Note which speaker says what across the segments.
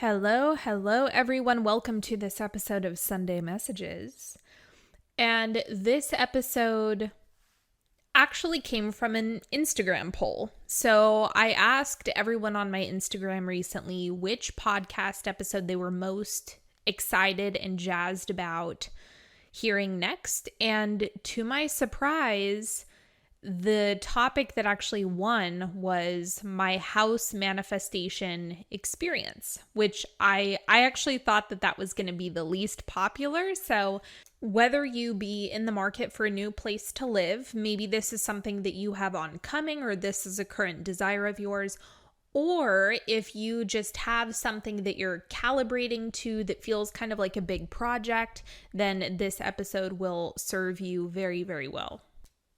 Speaker 1: Hello, everyone. Welcome to this episode of Sunday Messages. And this episode actually came from an Instagram poll. So I asked everyone on my Instagram recently which podcast episode they were most excited and jazzed about hearing next. And to my surprise, the topic that actually won was my house manifestation experience, which I actually thought that was going to be the least popular. So whether you be in the market for a new place to live, maybe this is something that you have oncoming or this is a current desire of yours, or if you just have something that you're calibrating to that feels kind of like a big project, then this episode will serve you very, very well.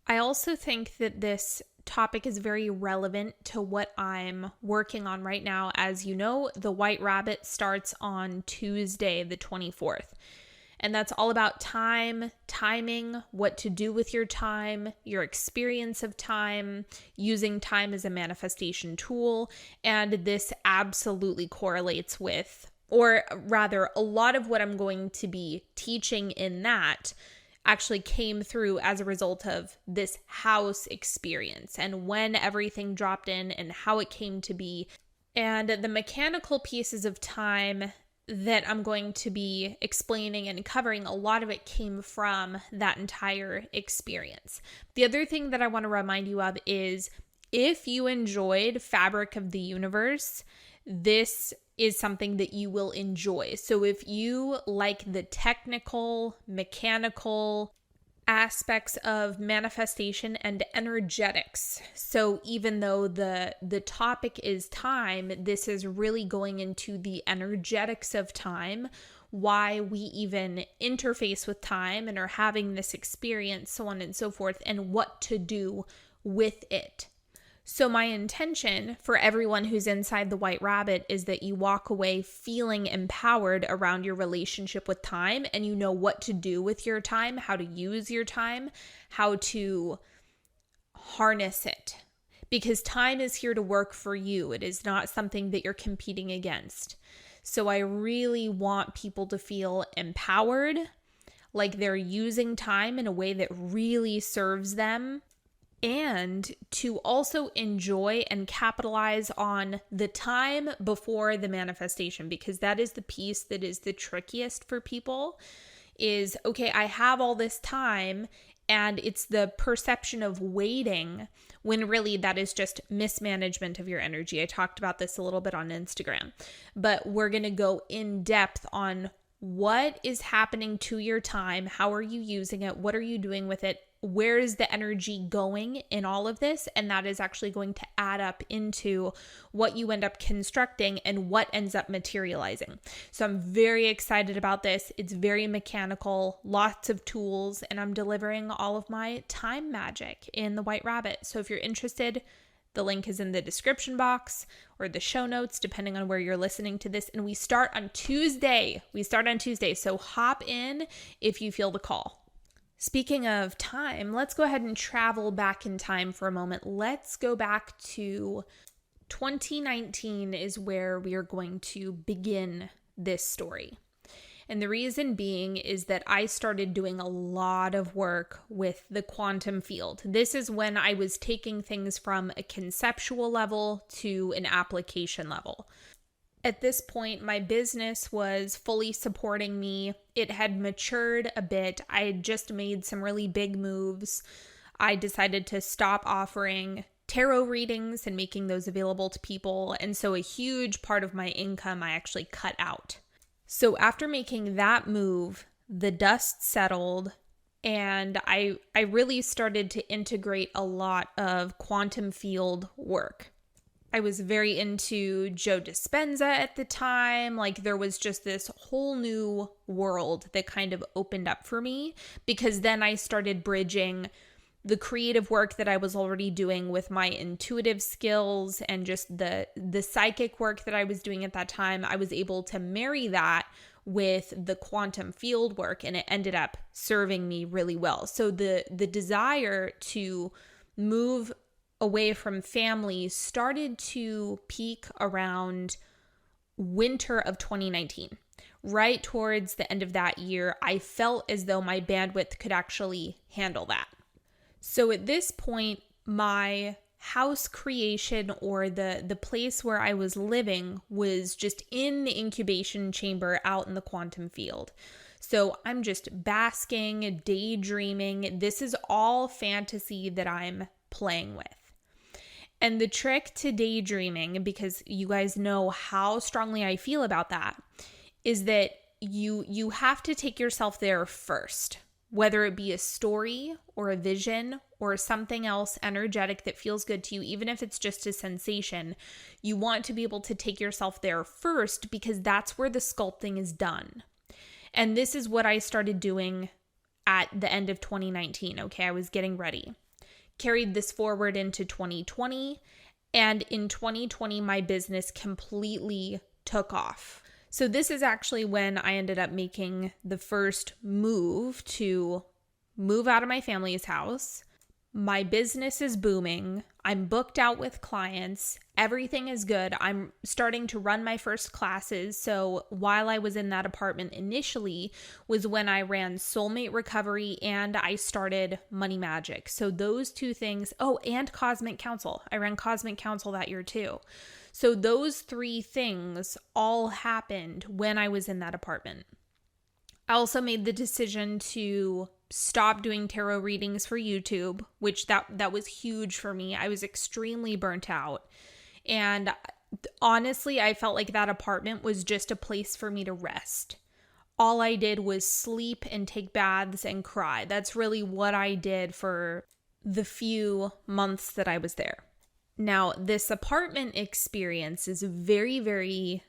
Speaker 1: I also think that this topic is very relevant to what I'm working on right now. As you know, the White Rabbit starts on Tuesday, the 24th. And that's all about time, timing, what to do with your time, your experience of time, using time as a manifestation tool. And this absolutely correlates with, or rather, a lot of what I'm going to be teaching in that actually came through as a result of this house experience and when everything dropped in and how it came to be. And the mechanical pieces of time that I'm going to be explaining and covering, a lot of it came from that entire experience. The other thing that I want to remind you of is if you enjoyed Fabric of the Universe, this is something that you will enjoy. So if you like the technical, mechanical aspects of manifestation and energetics, so even though the topic is time, this is really going into the energetics of time, why we even interface with time and are having this experience, so on and so forth, and what to do with it. So my intention for everyone who's inside the White Rabbit is that you walk away feeling empowered around your relationship with time, and you know what to do with your time, how to use your time, how to harness it. Because time is here to work for you. It is not something that you're competing against. So I really want people to feel empowered, like they're using time in a way that really serves them, and to also enjoy and capitalize on the time before the manifestation, because that is the piece that is the trickiest for people is, okay, I have all this time, and it's the perception of waiting when really that is just mismanagement of your energy. I talked about this a little bit on Instagram, but we're going to go in depth on what is happening to your time, how are you using it, what are you doing with it, where is the energy going in all of this? And that is actually going to add up into what you end up constructing and what ends up materializing. So I'm very excited about this. It's very mechanical, lots of tools, and I'm delivering all of my time magic in the White Rabbit. So if you're interested, the link is in the description box or the show notes, depending on where you're listening to this. And we start on Tuesday. So hop in if you feel the call. Speaking of time, let's go ahead and travel back in time for a moment. Let's go back to 2019 is where we are going to begin this story. And the reason being is that I started doing a lot of work with the quantum field. This is when I was taking things from a conceptual level to an application level. At this point, my business was fully supporting me. It had matured a bit. I had just made some really big moves. I decided to stop offering tarot readings and making those available to people. And so a huge part of my income I actually cut out. So after making that move, the dust settled, and I really started to integrate a lot of quantum field work. I was very into Joe Dispenza at the time. Like, there was just this whole new world that kind of opened up for me, because then I started bridging the creative work that I was already doing with my intuitive skills and just the psychic work that I was doing at that time. I was able to marry that with the quantum field work, and it ended up serving me really well. So the desire to move away from family started to peak around winter of 2019. Right towards the end of that year, I felt as though my bandwidth could actually handle that. So at this point, my house creation, or the place where I was living, was just in the incubation chamber out in the quantum field. So I'm just basking, daydreaming. This is all fantasy that I'm playing with. And the trick to daydreaming, because you guys know how strongly I feel about that, is that you have to take yourself there first, whether it be a story or a vision or something else energetic that feels good to you, even if it's just a sensation. You want to be able to take yourself there first, because that's where the sculpting is done. And this is what I started doing at the end of 2019. Okay, I was getting ready. Carried this forward into 2020, and in 2020, my business completely took off. So this is actually when I ended up making the first move to move out of my family's house. My business is booming. I'm booked out with clients. Everything is good. I'm starting to run my first classes. So while I was in that apartment initially was when I ran Soulmate Recovery and I started Money Magic. So those two things. Oh, and Cosmic Council. I ran Cosmic Council that year too. So those three things all happened when I was in that apartment. I also made the decision to stop doing tarot readings for YouTube, which that was huge for me. I was extremely burnt out. And honestly, I felt like that apartment was just a place for me to rest. All I did was sleep and take baths and cry. That's really what I did for the few months that I was there. Now, this apartment experience is very, very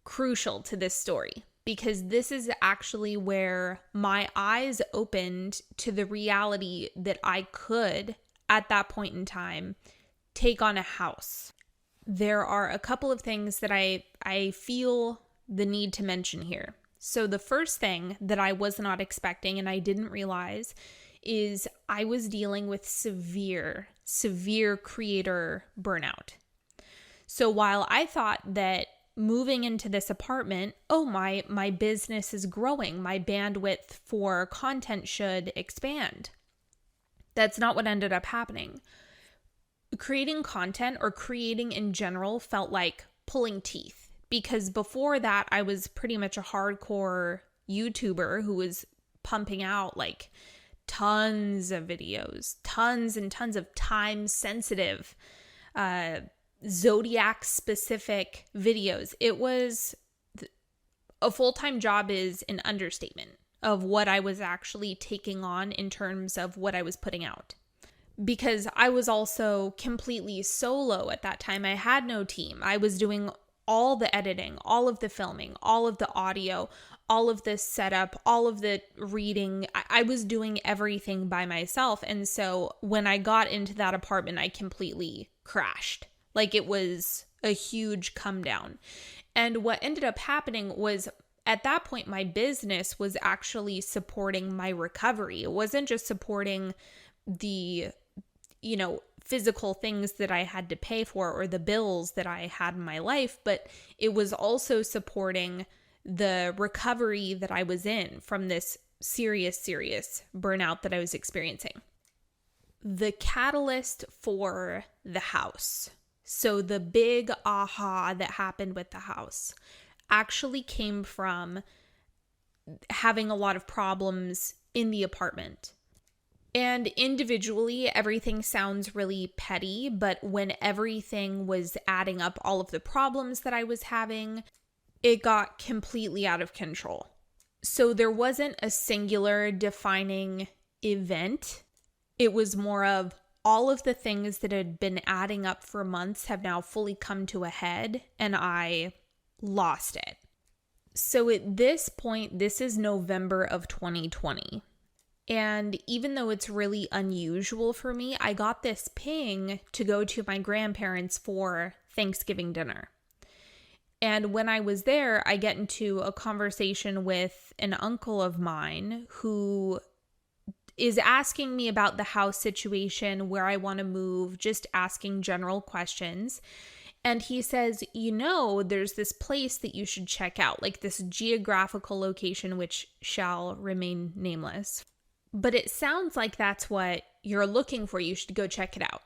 Speaker 1: crucial to this story, because this is actually where my eyes opened to the reality that I could, at that point in time, take on a house. There are a couple of things that I feel the need to mention here. So the first thing that I was not expecting and I didn't realize is I was dealing with severe creator burnout. So while I thought that moving into this apartment, my business is growing, my bandwidth for content should expand. That's not what ended up happening. Creating content, or creating in general, felt like pulling teeth, because before that I was pretty much a hardcore YouTuber who was pumping out like tons of videos, tons and tons of time sensitive zodiac specific videos. It was a full-time job is an understatement of what I was actually taking on in terms of what I was putting out. Because I was also completely solo at that time. I had no team. I was doing all the editing, all of the filming, all of the audio, all of the setup, all of the reading. I was doing everything by myself. And so when I got into that apartment, I completely crashed. Like, it was a huge come down. And what ended up happening was, at that point, my business was actually supporting my recovery. It wasn't just supporting the, physical things that I had to pay for or the bills that I had in my life, but it was also supporting the recovery that I was in from this serious burnout that I was experiencing. The catalyst for the house, so the big aha that happened with the house, actually came from having a lot of problems in the apartment. And individually, everything sounds really petty, but when everything was adding up, all of the problems that I was having, it got completely out of control. So there wasn't a singular defining event. It was more of all of the things that had been adding up for months have now fully come to a head, and I lost it. So at this point, this is November of 2020. And even though it's really unusual for me, I got this ping to go to my grandparents for Thanksgiving dinner. And when I was there, I get into a conversation with an uncle of mine who is asking me about the house situation, where I want to move, just asking general questions. And he says, there's this place that you should check out, like this geographical location, which shall remain nameless. But it sounds like that's what you're looking for. You should go check it out.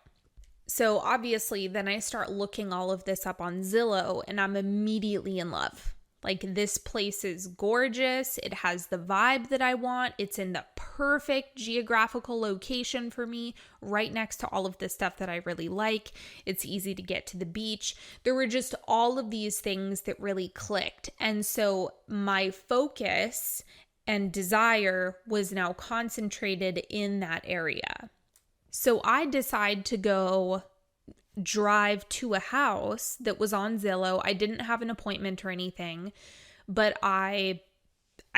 Speaker 1: So obviously, then I start looking all of this up on Zillow, and I'm immediately in love. Like, this place is gorgeous. It has the vibe that I want. It's in the perfect geographical location for me, right next to all of the stuff that I really like. It's easy to get to the beach. There were just all of these things that really clicked. And so my focus and desire was now concentrated in that area. So I decide to go drive to a house that was on Zillow. I didn't have an appointment or anything, but I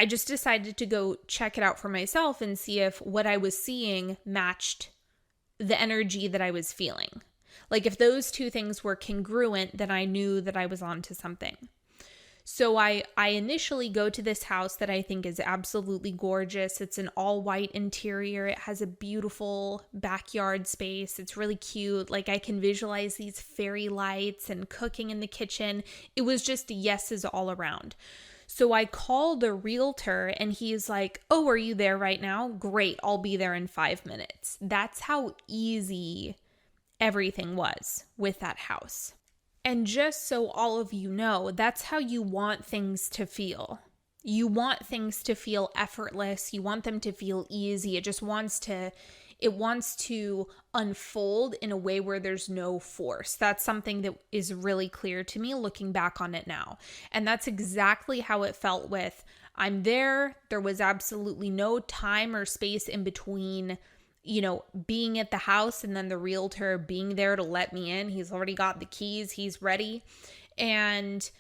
Speaker 1: just decided to go check it out for myself and see if what I was seeing matched the energy that I was feeling. Like, if those two things were congruent, then I knew that I was onto something. So I initially go to this house that I think is absolutely gorgeous. It's an all white interior. It has a beautiful backyard space. It's really cute. Like, I can visualize these fairy lights and cooking in the kitchen. It was just yeses all around. So I called the realtor and he's like, "Oh, are you there right now? Great. I'll be there in 5 minutes." That's how easy everything was with that house. And just so all of you know, that's how you want things to feel. You want things to feel effortless. You want them to feel easy. It wants to unfold in a way where there's no force. That's something that is really clear to me looking back on it now. And that's exactly how it felt with, I'm there. There was absolutely no time or space in between being at the house and then the realtor being there to let me in. He's already got the keys. He's ready. And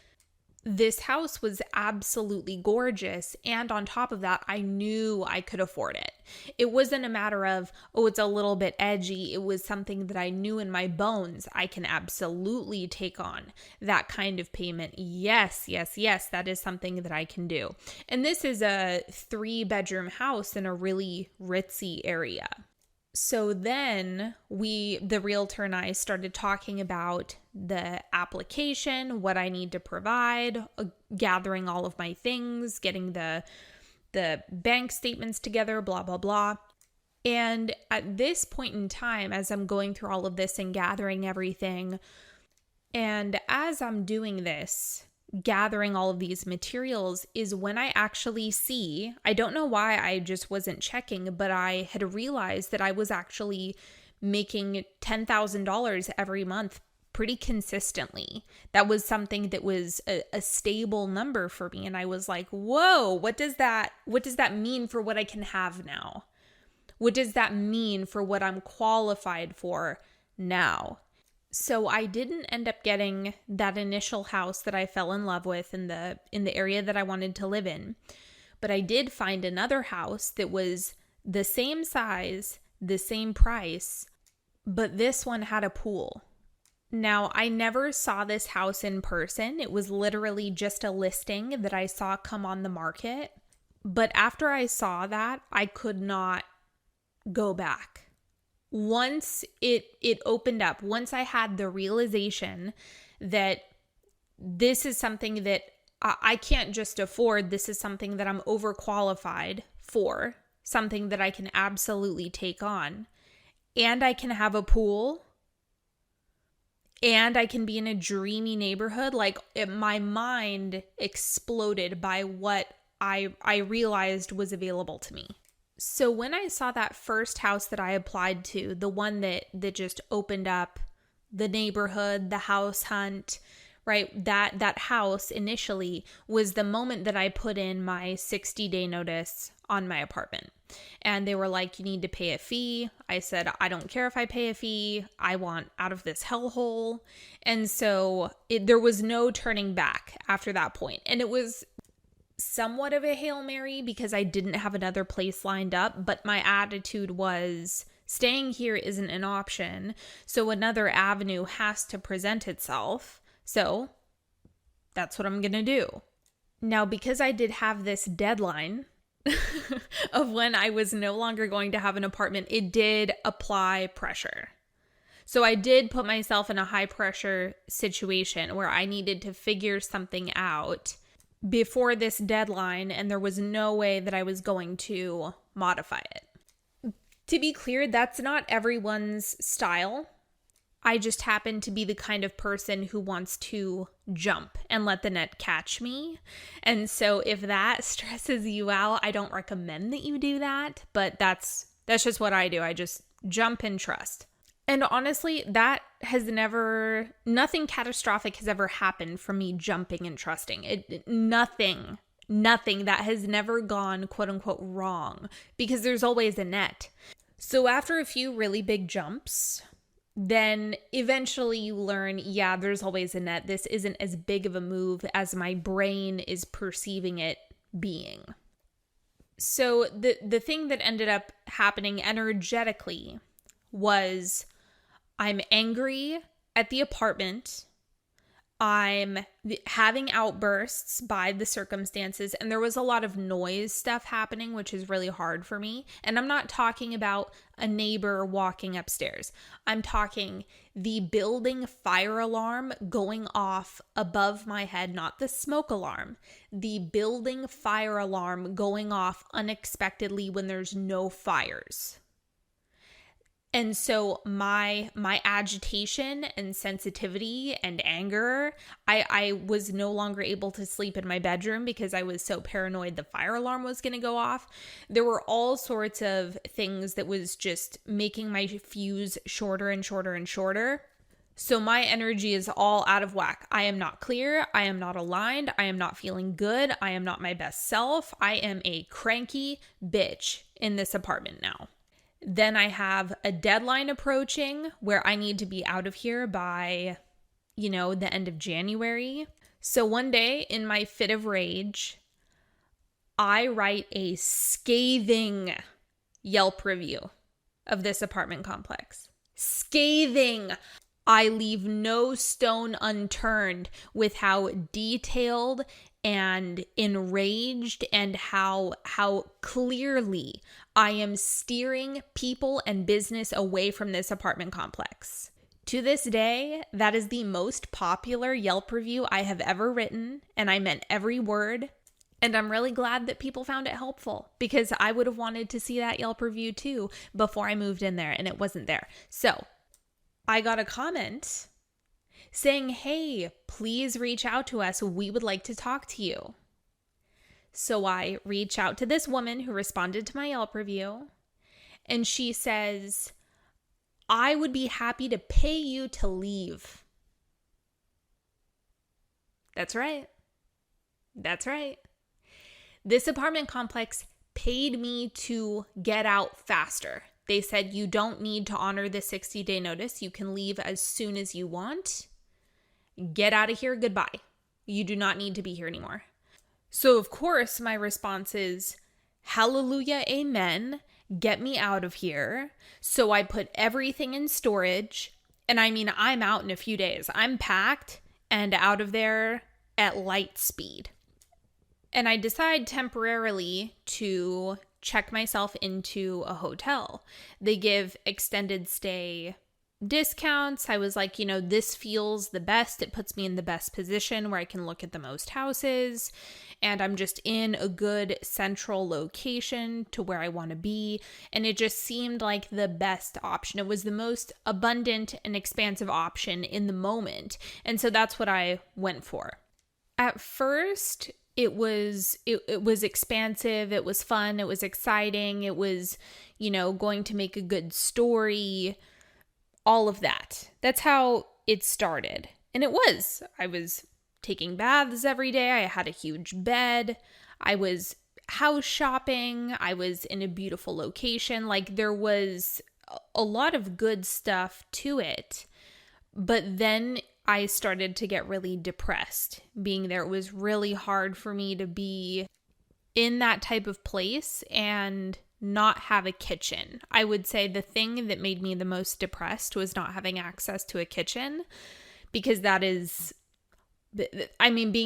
Speaker 1: this house was absolutely gorgeous. And on top of that, I knew I could afford it. It wasn't a matter of, oh, it's a little bit edgy. It was something that I knew in my bones. I can absolutely take on that kind of payment. Yes, that is something that I can do. And this is a 3-bedroom house in a really ritzy area. So then the realtor and I started talking about the application, what I need to provide, gathering all of my things, getting the bank statements together, blah, blah, blah. And at this point in time, as I'm going through all of this and gathering everything, and as I'm doing this, gathering all of these materials, is when I actually see, I don't know why I just wasn't checking, but I had realized that I was actually making $10,000 every month pretty consistently. That was something that was a stable number for me. And I was like, whoa, what does that mean for what I can have now? What does that mean for what I'm qualified for now? So I didn't end up getting that initial house that I fell in love with in the area that I wanted to live in. But I did find another house that was the same size, the same price, but this one had a pool. Now, I never saw this house in person. It was literally just a listing that I saw come on the market. But after I saw that, I could not go back. Once it opened up, once I had the realization that this is something that I can't just afford, this is something that I'm overqualified for, something that I can absolutely take on, and I can have a pool, and I can be in a dreamy neighborhood, my mind exploded by what I realized was available to me. So when I saw that first house that I applied to, the one that just opened up the neighborhood, the house hunt, right? That house initially was the moment that I put in my 60-day notice on my apartment. And they were like, you need to pay a fee. I said, I don't care if I pay a fee. I want out of this hellhole. And so there was no turning back after that point. And it was somewhat of a Hail Mary because I didn't have another place lined up, but my attitude was staying here isn't an option, so another avenue has to present itself. So that's what I'm gonna do. Now, because I did have this deadline of when I was no longer going to have an apartment, it did apply pressure. So I did put myself in a high pressure situation where I needed to figure something out before this deadline, and there was no way that I was going to modify it. To be clear, that's not everyone's style. I just happen to be the kind of person who wants to jump and let the net catch me. And so if that stresses you out, I don't recommend that you do that, but that's just what I do. I just jump and trust. And honestly, nothing catastrophic has ever happened from me jumping and trusting. Nothing that has never gone quote unquote wrong, because there's always a net. So after a few really big jumps, then eventually you learn, yeah, there's always a net. This isn't as big of a move as my brain is perceiving it being. So the thing that ended up happening energetically was I'm angry at the apartment. I'm having outbursts by the circumstances, and there was a lot of noise stuff happening, which is really hard for me. And I'm not talking about a neighbor walking upstairs. I'm talking the building fire alarm going off above my head, not the smoke alarm. The building fire alarm going off unexpectedly when there's no fires. And so my agitation and sensitivity and anger, I was no longer able to sleep in my bedroom because I was so paranoid the fire alarm was going to go off. There were all sorts of things that was just making my fuse shorter and shorter and shorter. So my energy is all out of whack. I am not clear. I am not aligned. I am not feeling good. I am not my best self. I am a cranky bitch in this apartment now. Then I have a deadline approaching where I need to be out of here by, the end of January. So one day in my fit of rage, I write a scathing Yelp review of this apartment complex. Scathing. I leave no stone unturned with how detailed and enraged and how clearly I am steering people and business away from this apartment complex. To this day, that is the most popular Yelp review I have ever written, and I meant every word. And I'm really glad that people found it helpful, because I would have wanted to see that Yelp review too before I moved in there, and it wasn't there. So I got a comment saying, hey, please reach out to us. We would like to talk to you. So I reach out to this woman who responded to my Yelp review, and she says, I would be happy to pay you to leave. That's right. That's right. This apartment complex paid me to get out faster. They said, you don't need to honor the 60-day notice. You can leave as soon as you want. Get out of here. Goodbye. You do not need to be here anymore. So, of course, my response is, hallelujah, amen. Get me out of here. So I put everything in storage. And I mean, I'm out in a few days. I'm packed and out of there at light speed. And I decide temporarily to check myself into a hotel. They give extended stay discounts. I was like, this feels the best. It puts me in the best position where I can look at the most houses, and I'm just in a good central location to where I want to be. And it just seemed like the best option. It was the most abundant and expansive option in the moment. And so that's what I went for. At first, it was expansive. It was fun. It was exciting. It was, going to make a good story. All of that. That's how it started. And it was. I was taking baths every day. I had a huge bed. I was house shopping. I was in a beautiful location. Like, there was a lot of good stuff to it. But then I started to get really depressed being there. It was really hard for me to be in that type of place and not have a kitchen. I would say the thing that made me the most depressed was not having access to a kitchen, because being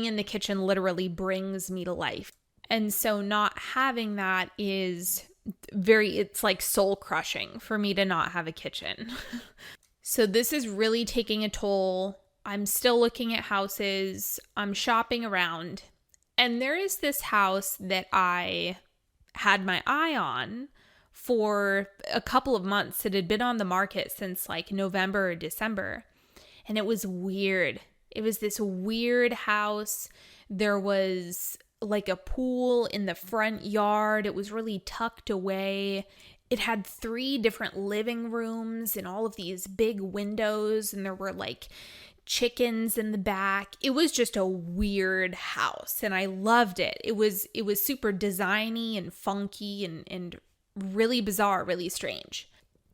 Speaker 1: in the kitchen literally brings me to life. And so not having that is it's like soul crushing for me to not have a kitchen. So this is really taking a toll. I'm still looking at houses. I'm shopping around. And there is this house that I had my eye on for a couple of months. It had been on the market since like November or December. And it was weird. It was this weird house. There was like a pool in the front yard. It was really tucked away. It had 3 different living rooms and all of these big windows, and there were like chickens in the back. It was just a weird house, and I loved it. It was super designy and funky and really bizarre, really strange.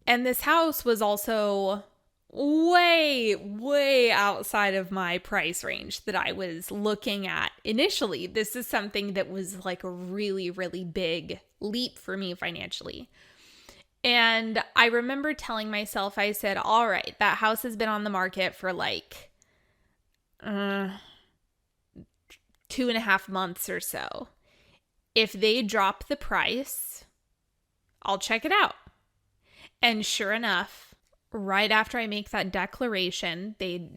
Speaker 1: And this house was also way outside of my price range that I was looking at initially. This is something that was like a really big leap for me financially. And I remember telling myself, I said, all right, that house has been on the market for like 2.5 months or so. If they drop the price, I'll check it out. And sure enough, right after I make that declaration, they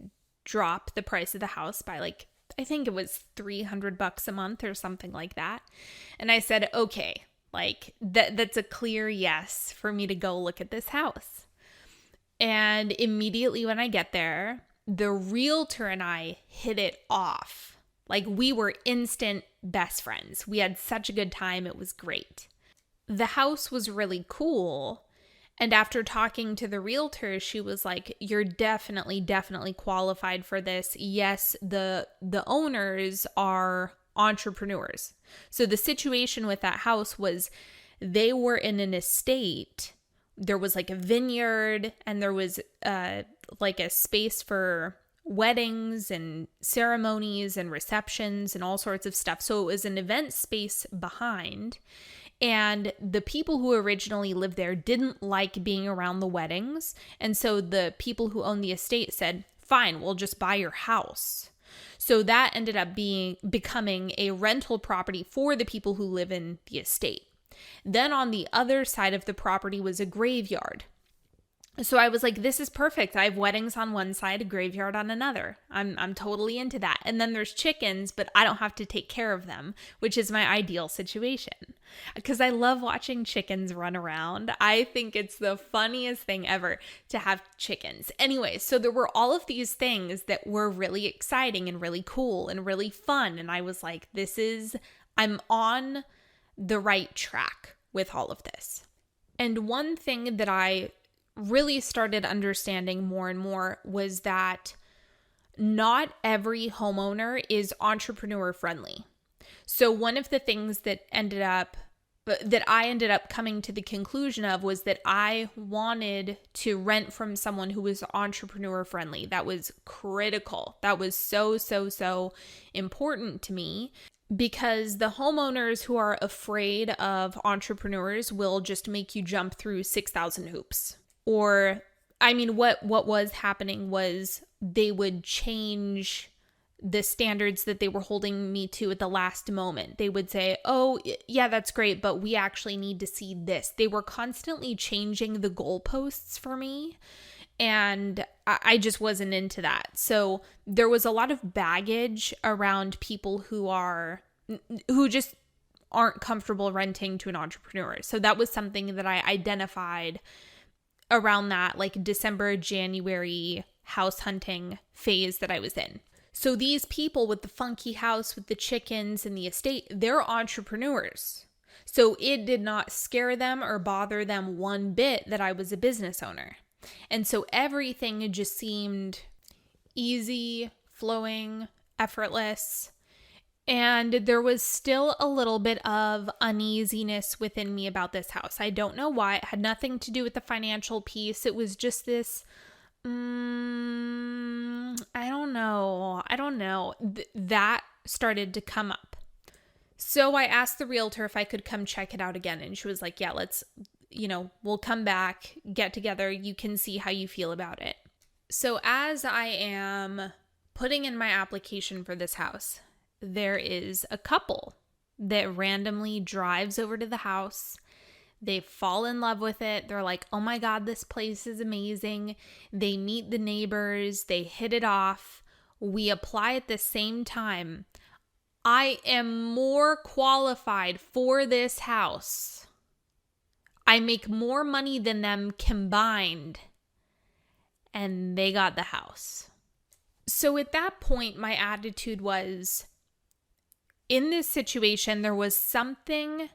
Speaker 1: drop the price of the house by like, I think it was $300 a month or something like that. And I said, okay, like that's a clear yes for me to go look at this house. And immediately when I get there, the realtor and I hit it off. Like we were instant best friends. We had such a good time. It was great. The house was really cool. And after talking to the realtor, she was like, you're definitely qualified for this. Yes, the owners are entrepreneurs. So the situation with that house was they were in an estate. There was like a vineyard, and there was like a space for weddings and ceremonies and receptions and all sorts of stuff. So it was an event space behind. And the people who originally lived there didn't like being around the weddings. And so the people who owned the estate said, fine, we'll just buy your house. So that ended up becoming a rental property for the people who live in the estate. Then on the other side of the property was a graveyard. So I was like, this is perfect. I have weddings on one side, a graveyard on another. I'm totally into that. And then there's chickens, but I don't have to take care of them, which is my ideal situation. Because I love watching chickens run around. I think it's the funniest thing ever to have chickens. Anyway, so there were all of these things that were really exciting and really cool and really fun. And I was like, I'm on the right track with all of this. And one thing that I really started understanding more and more was that not every homeowner is entrepreneur friendly. So one of the things that I ended up coming to the conclusion of was that I wanted to rent from someone who was entrepreneur friendly. That was critical. That was so important to me. Because the homeowners who are afraid of entrepreneurs will just make you jump through 6,000 hoops. Or, I mean, what was happening was they would change the standards that they were holding me to at the last moment. They would say, oh, yeah, that's great, but we actually need to see this. They were constantly changing the goalposts for me, and I just wasn't into that. So there was a lot of baggage around people who just aren't comfortable renting to an entrepreneur. So that was something that I identified around that like December, January house hunting phase that I was in. So these people with the funky house with the chickens and the estate, they're entrepreneurs. So it did not scare them or bother them one bit that I was a business owner. And so everything just seemed easy, flowing, effortless. And there was still a little bit of uneasiness within me about this house. I don't know why. It had nothing to do with the financial piece. It was just this, I don't know. That started to come up. So I asked the realtor if I could come check it out again. And she was like, yeah, let's, we'll come back, get together. You can see how you feel about it. So as I am putting in my application for this house, there is a couple that randomly drives over to the house. They fall in love with it. They're like, oh my God, this place is amazing. They meet the neighbors. They hit it off. We apply at the same time. I am more qualified for this house. I make more money than them combined. And they got the house. So at that point, my attitude was, in this situation, there was something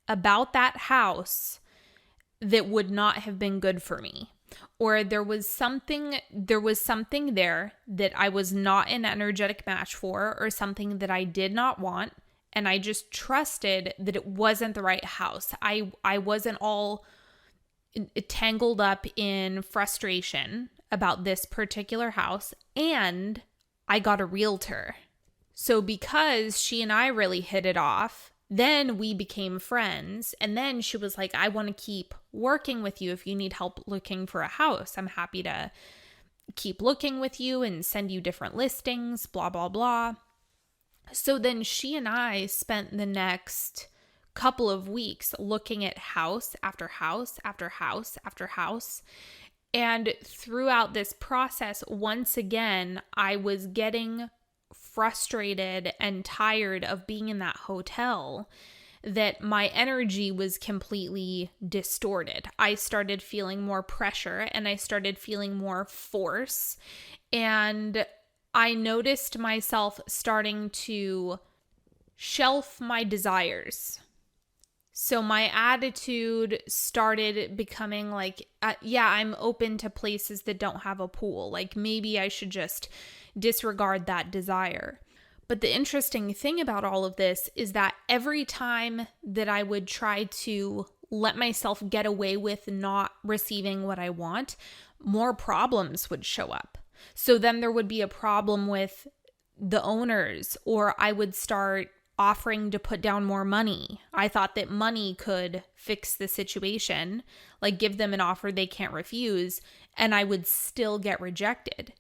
Speaker 1: about that house that would not have been good for me. Or there was something there that I was not an energetic match for, or something that I did not want. And I just trusted that it wasn't the right house. I wasn't all tangled up in frustration about this particular house. And I got a realtor. So because she and I really hit it off, then we became friends. And then she was like, I want to keep working with you. If you need help looking for a house, I'm happy to keep looking with you and send you different listings, blah, blah, blah. So then she and I spent the next couple of weeks looking at house after house after house after house. And throughout this process, once again, I was getting frustrated and tired of being in that hotel, that my energy was completely distorted. I started feeling more pressure and I started feeling more force. And I noticed myself starting to shelf my desires. So my attitude started becoming like, I'm open to places that don't have a pool. Like maybe I should just disregard that desire. But the interesting thing about all of this is that every time that I would try to let myself get away with not receiving what I want, more problems would show up. So then there would be a problem with the owners, or I would start offering to put down more money. I thought that money could fix the situation, like give them an offer they can't refuse, and I would still get rejected.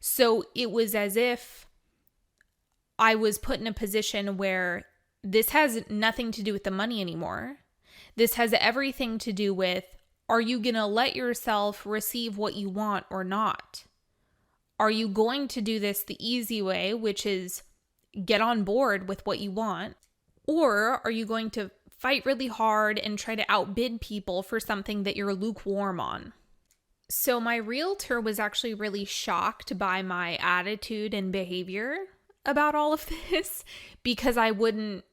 Speaker 1: So it was as if I was put in a position where this has nothing to do with the money anymore. This has everything to do with, are you going to let yourself receive what you want or not? Are you going to do this the easy way, which is get on board with what you want? Or are you going to fight really hard and try to outbid people for something that you're lukewarm on? So my realtor was actually really shocked by my attitude and behavior about all of this, because I wouldn't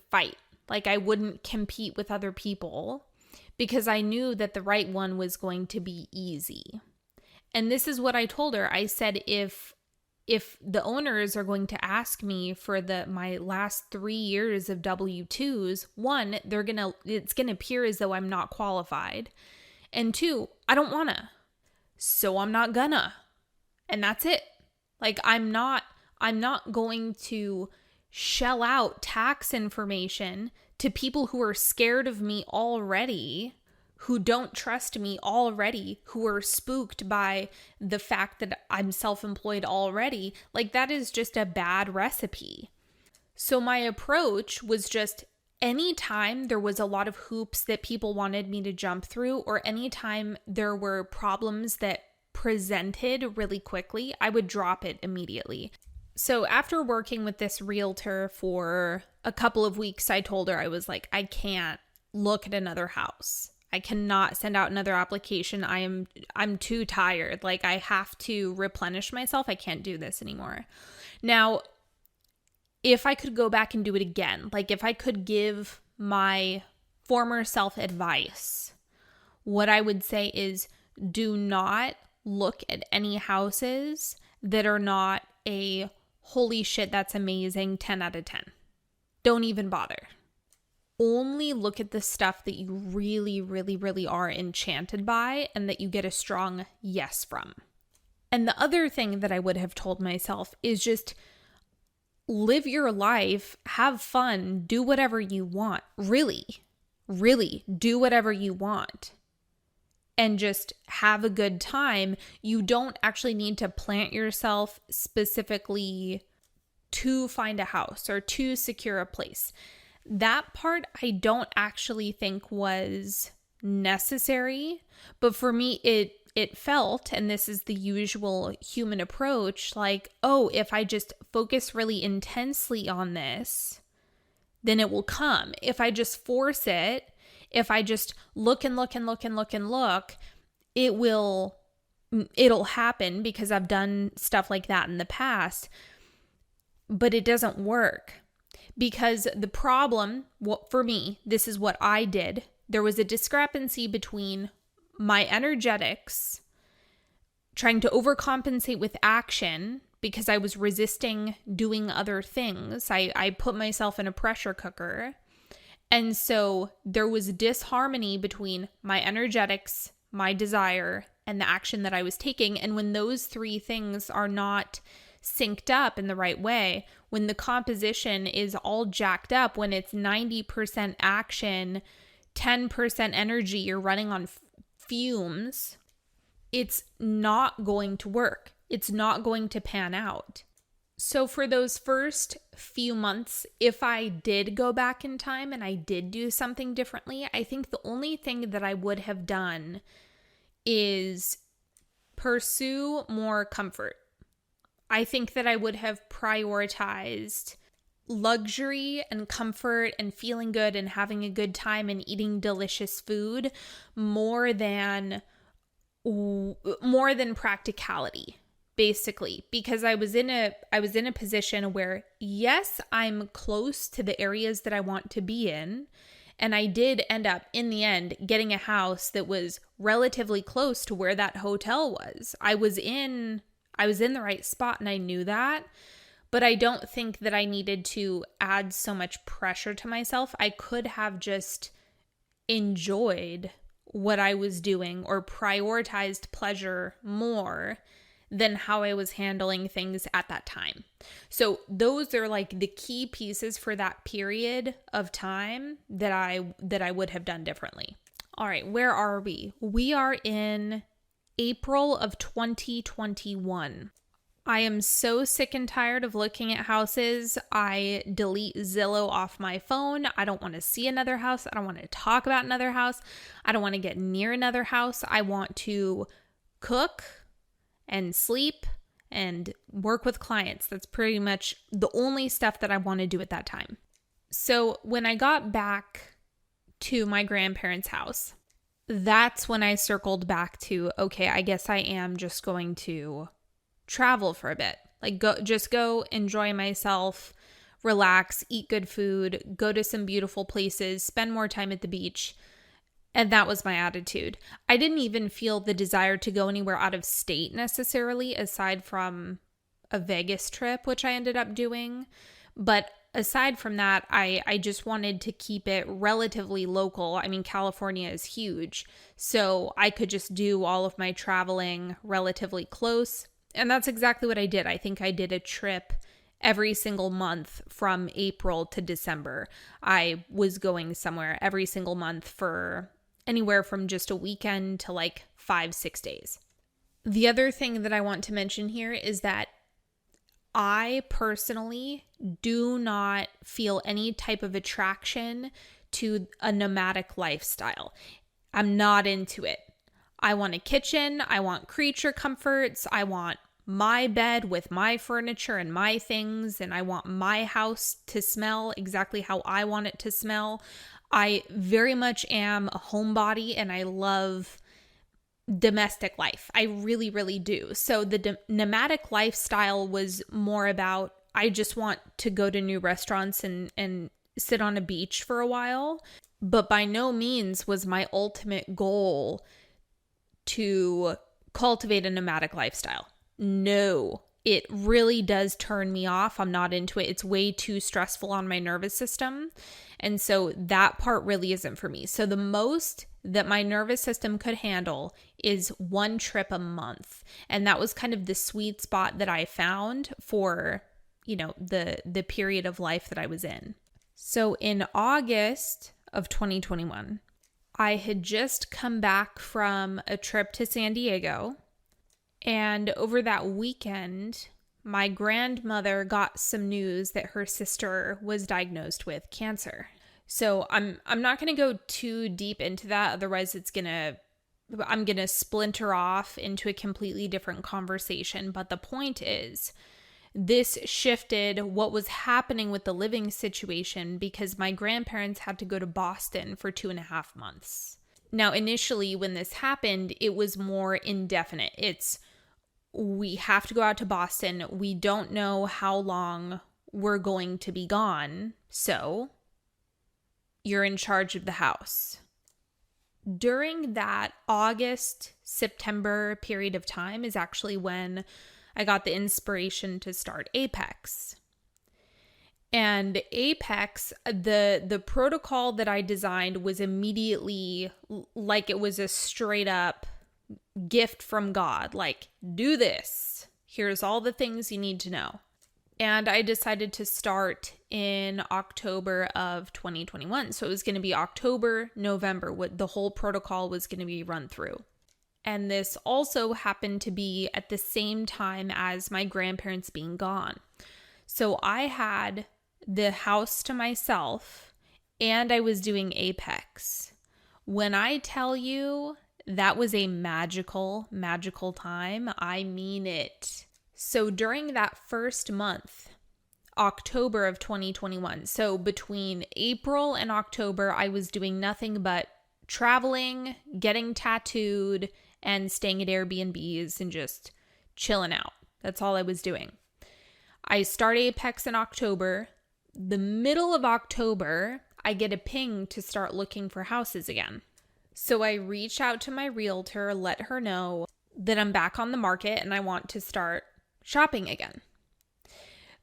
Speaker 1: fight. Like I wouldn't compete with other people, because I knew that the right one was going to be easy. And this is what I told her. I said, if the owners are going to ask me for my last 3 years of W-2s, one, it's gonna appear as though I'm not qualified. And two, I don't wanna. So I'm not gonna. And that's it. Like I'm not going to shell out tax information to people who are scared of me already, who don't trust me already, who are spooked by the fact that I'm self-employed already. Like that is just a bad recipe. So my approach was just, anytime there was a lot of hoops that people wanted me to jump through, or anytime there were problems that presented really quickly, I would drop it immediately. So after working with this realtor for a couple of weeks, I told her, I was like, I can't look at another house. I cannot send out another application. I'm too tired. Like I have to replenish myself. I can't do this anymore. Now, if I could go back and do it again, like if I could give my former self advice, what I would say is, do not look at any houses that are not a holy shit, that's amazing 10 out of 10. Don't even bother. Only look at the stuff that you really, really, really are enchanted by and that you get a strong yes from. And the other thing that I would have told myself is just live your life, have fun, do whatever you want. Really, really do whatever you want. And just have a good time. You don't actually need to plant yourself specifically to find a house or to secure a place. That part I don't actually think was necessary, but for me it felt, and this is the usual human approach, like, oh, if I just focus really intensely on this, then it will come. If I just force it, if I just look and look and look and look and look, it'll happen, because I've done stuff like that in the past. But it doesn't work, because the problem, for me, this is what I did. There was a discrepancy between my energetics, trying to overcompensate with action because I was resisting doing other things. I put myself in a pressure cooker. And so there was disharmony between my energetics, my desire, and the action that I was taking. And when those three things are not synced up in the right way, when the composition is all jacked up, when it's 90% action, 10% energy, you're running on fumes, it's not going to work. It's not going to pan out. So for those first few months, if I did go back in time and I did do something differently, I think the only thing that I would have done is pursue more comfort. I think that I would have prioritized luxury and comfort and feeling good and having a good time and eating delicious food more than practicality, basically, because I was in a position where, yes, I'm close to the areas that I want to be in, and I did end up in the end getting a house that was relatively close to where that hotel was. I was in the right spot, and I knew that, but I don't think that I needed to add so much pressure to myself. I could have just enjoyed what I was doing or prioritized pleasure more than how I was handling things at that time. So those are like the key pieces for that period of time that I would have done differently. All right, where are we? We are in April of 2021. I am so sick and tired of looking at houses. I delete Zillow off my phone. I don't want to see another house. I don't want to talk about another house. I don't want to get near another house. I want to cook and sleep and work with clients. That's pretty much the only stuff that I want to do at that time. So when I got back to my grandparents' house, that's when I circled back to, okay, I guess I am just going to travel for a bit. Like go enjoy myself, relax, eat good food, go to some beautiful places, spend more time at the beach. And that was my attitude. I didn't even feel the desire to go anywhere out of state necessarily, aside from a Vegas trip, which I ended up doing. But aside from that, I just wanted to keep it relatively local. I mean, California is huge, so I could just do all of my traveling relatively close. And that's exactly what I did. I think I did a trip every single month from April to December. I was going somewhere every single month for anywhere from just a weekend to like 5-6 days. The other thing that I want to mention here is that I personally do not feel any type of attraction to a nomadic lifestyle. I'm not into it. I want a kitchen. I want creature comforts. I want my bed with my furniture and my things, and I want my house to smell exactly how I want it to smell. I very much am a homebody, and I love domestic life. I really, really do. So the nomadic lifestyle was more about, I just want to go to new restaurants and sit on a beach for a while. But by no means was my ultimate goal to cultivate a nomadic lifestyle. No, it really does turn me off. I'm not into it. It's way too stressful on my nervous system. And so that part really isn't for me. So the most that my nervous system could handle is one trip a month. And that was kind of the sweet spot that I found for, the period of life that I was in. So in August of 2021, I had just come back from a trip to San Diego. And over that weekend, my grandmother got some news that her sister was diagnosed with cancer. So I'm not going to go too deep into that, otherwise I'm going to splinter off into a completely different conversation. But the point is, this shifted what was happening with the living situation because my grandparents had to go to Boston for 2.5 months. Now, initially, when this happened, it was more indefinite. We have to go out to Boston. We don't know how long we're going to be gone. So you're in charge of the house. During that August-September period of time is actually when I got the inspiration to start Apex. And Apex, the protocol that I designed was immediately like it was a straight up gift from God. Like, do this. Here's all the things you need to know. And I decided to start in October of 2021. So it was going to be October, November, what the whole protocol was going to be run through. And this also happened to be at the same time as my grandparents being gone. So I had the house to myself and I was doing Apex. When I tell you that was a magical, magical time, I mean it. So during that first month, October of 2021, so between April and October, I was doing nothing but traveling, getting tattooed, and staying at Airbnbs and just chilling out. That's all I was doing. I start Apex in October. The middle of October, I get a ping to start looking for houses again. So I reach out to my realtor, let her know that I'm back on the market and I want to start shopping again.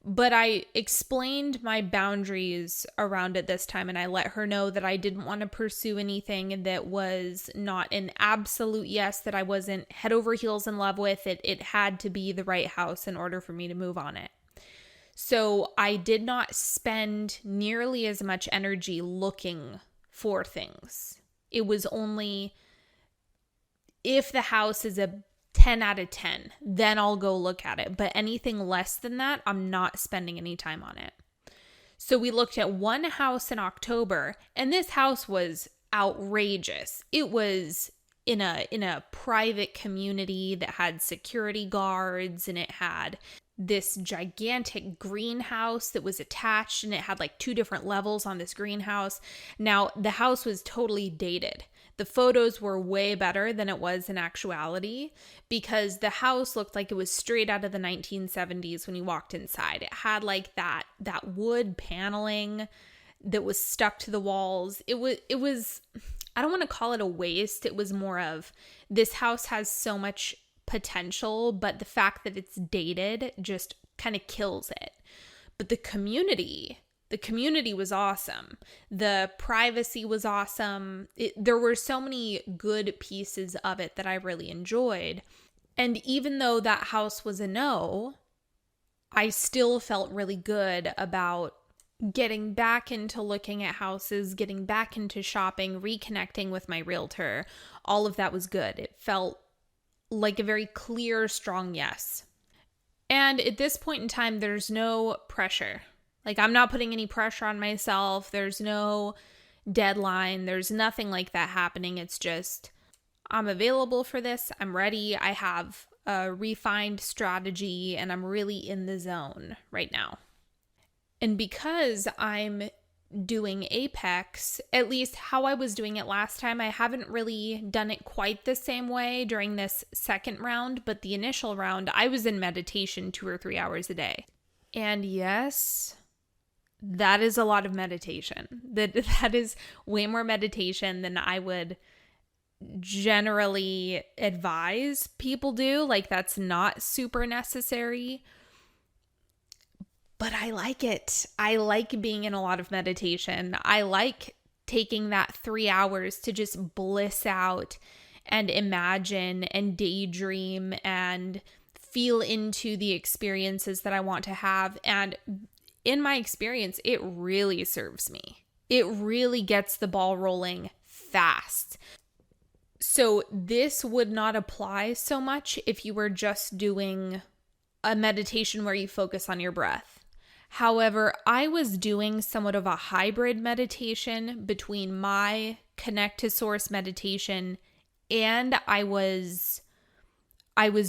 Speaker 1: But I explained my boundaries around it this time, and I let her know that I didn't want to pursue anything that was not an absolute yes, that I wasn't head over heels in love with. It had to be the right house in order for me to move on it. So I did not spend nearly as much energy looking for things. It was only if the house is a 10 out of 10, then I'll go look at it. But anything less than that, I'm not spending any time on it. So we looked at one house in October, and this house was outrageous. It was in a private community that had security guards, and it had this gigantic greenhouse that was attached, and it had like 2 different levels on this greenhouse. Now, the house was totally dated. The photos were way better than it was in actuality because the house looked like it was straight out of the 1970s when you walked inside. It had like that wood paneling that was stuck to the walls. It was I don't want to call it a waste. It was more of, this house has so much potential, but the fact that it's dated just kind of kills it. But the community was awesome. The privacy was awesome. There were so many good pieces of it that I really enjoyed. And even though that house was a no, I still felt really good about getting back into looking at houses, getting back into shopping, reconnecting with my realtor. All of that was good. It felt like a very clear, strong yes. And at this point in time, there's no pressure. Like, I'm not putting any pressure on myself. There's no deadline. There's nothing like that happening. It's just, I'm available for this. I'm ready. I have a refined strategy and I'm really in the zone right now. And because I'm doing Apex, at least how I was doing it last time, I haven't really done it quite the same way during this second round, but the initial round, I was in meditation 2 or 3 hours a day. And yes, that is a lot of meditation. That is way more meditation than I would generally advise people do. Like, that's not super necessary. But I like it. I like being in a lot of meditation. I like taking that 3 hours to just bliss out and imagine and daydream and feel into the experiences that I want to have. And in my experience, it really serves me. It really gets the ball rolling fast. So this would not apply so much if you were just doing a meditation where you focus on your breath. However, I was doing somewhat of a hybrid meditation between my Connect to Source meditation and I was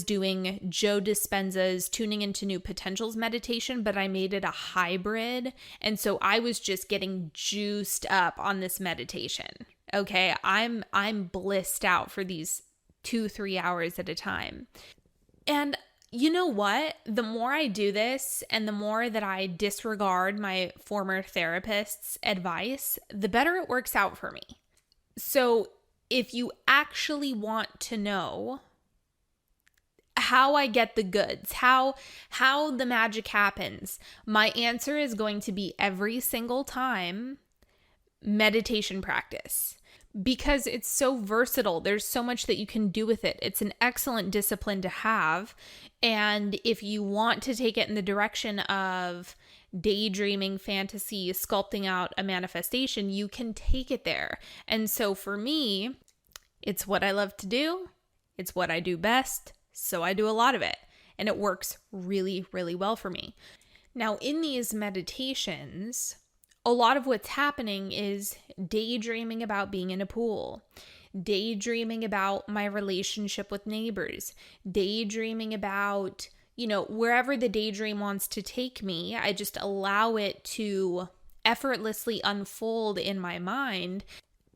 Speaker 1: doing Joe Dispenza's Tuning into New Potentials meditation, but I made it a hybrid. And so I was just getting juiced up on this meditation. Okay, I'm blissed out for these 2-3 hours at a time. And you know what? The more I do this and the more that I disregard my former therapist's advice, the better it works out for me. So if you actually want to know how I get the goods, how the magic happens, my answer is going to be every single time meditation practice. Because it's so versatile. There's so much that you can do with it. It's an excellent discipline to have. And if you want to take it in the direction of daydreaming, fantasy, sculpting out a manifestation, you can take it there. And so for me, it's what I love to do. It's what I do best. So I do a lot of it. And it works really, really well for me. Now, in these meditations, a lot of what's happening is daydreaming about being in a pool, daydreaming about my relationship with neighbors, daydreaming about, wherever the daydream wants to take me. I just allow it to effortlessly unfold in my mind.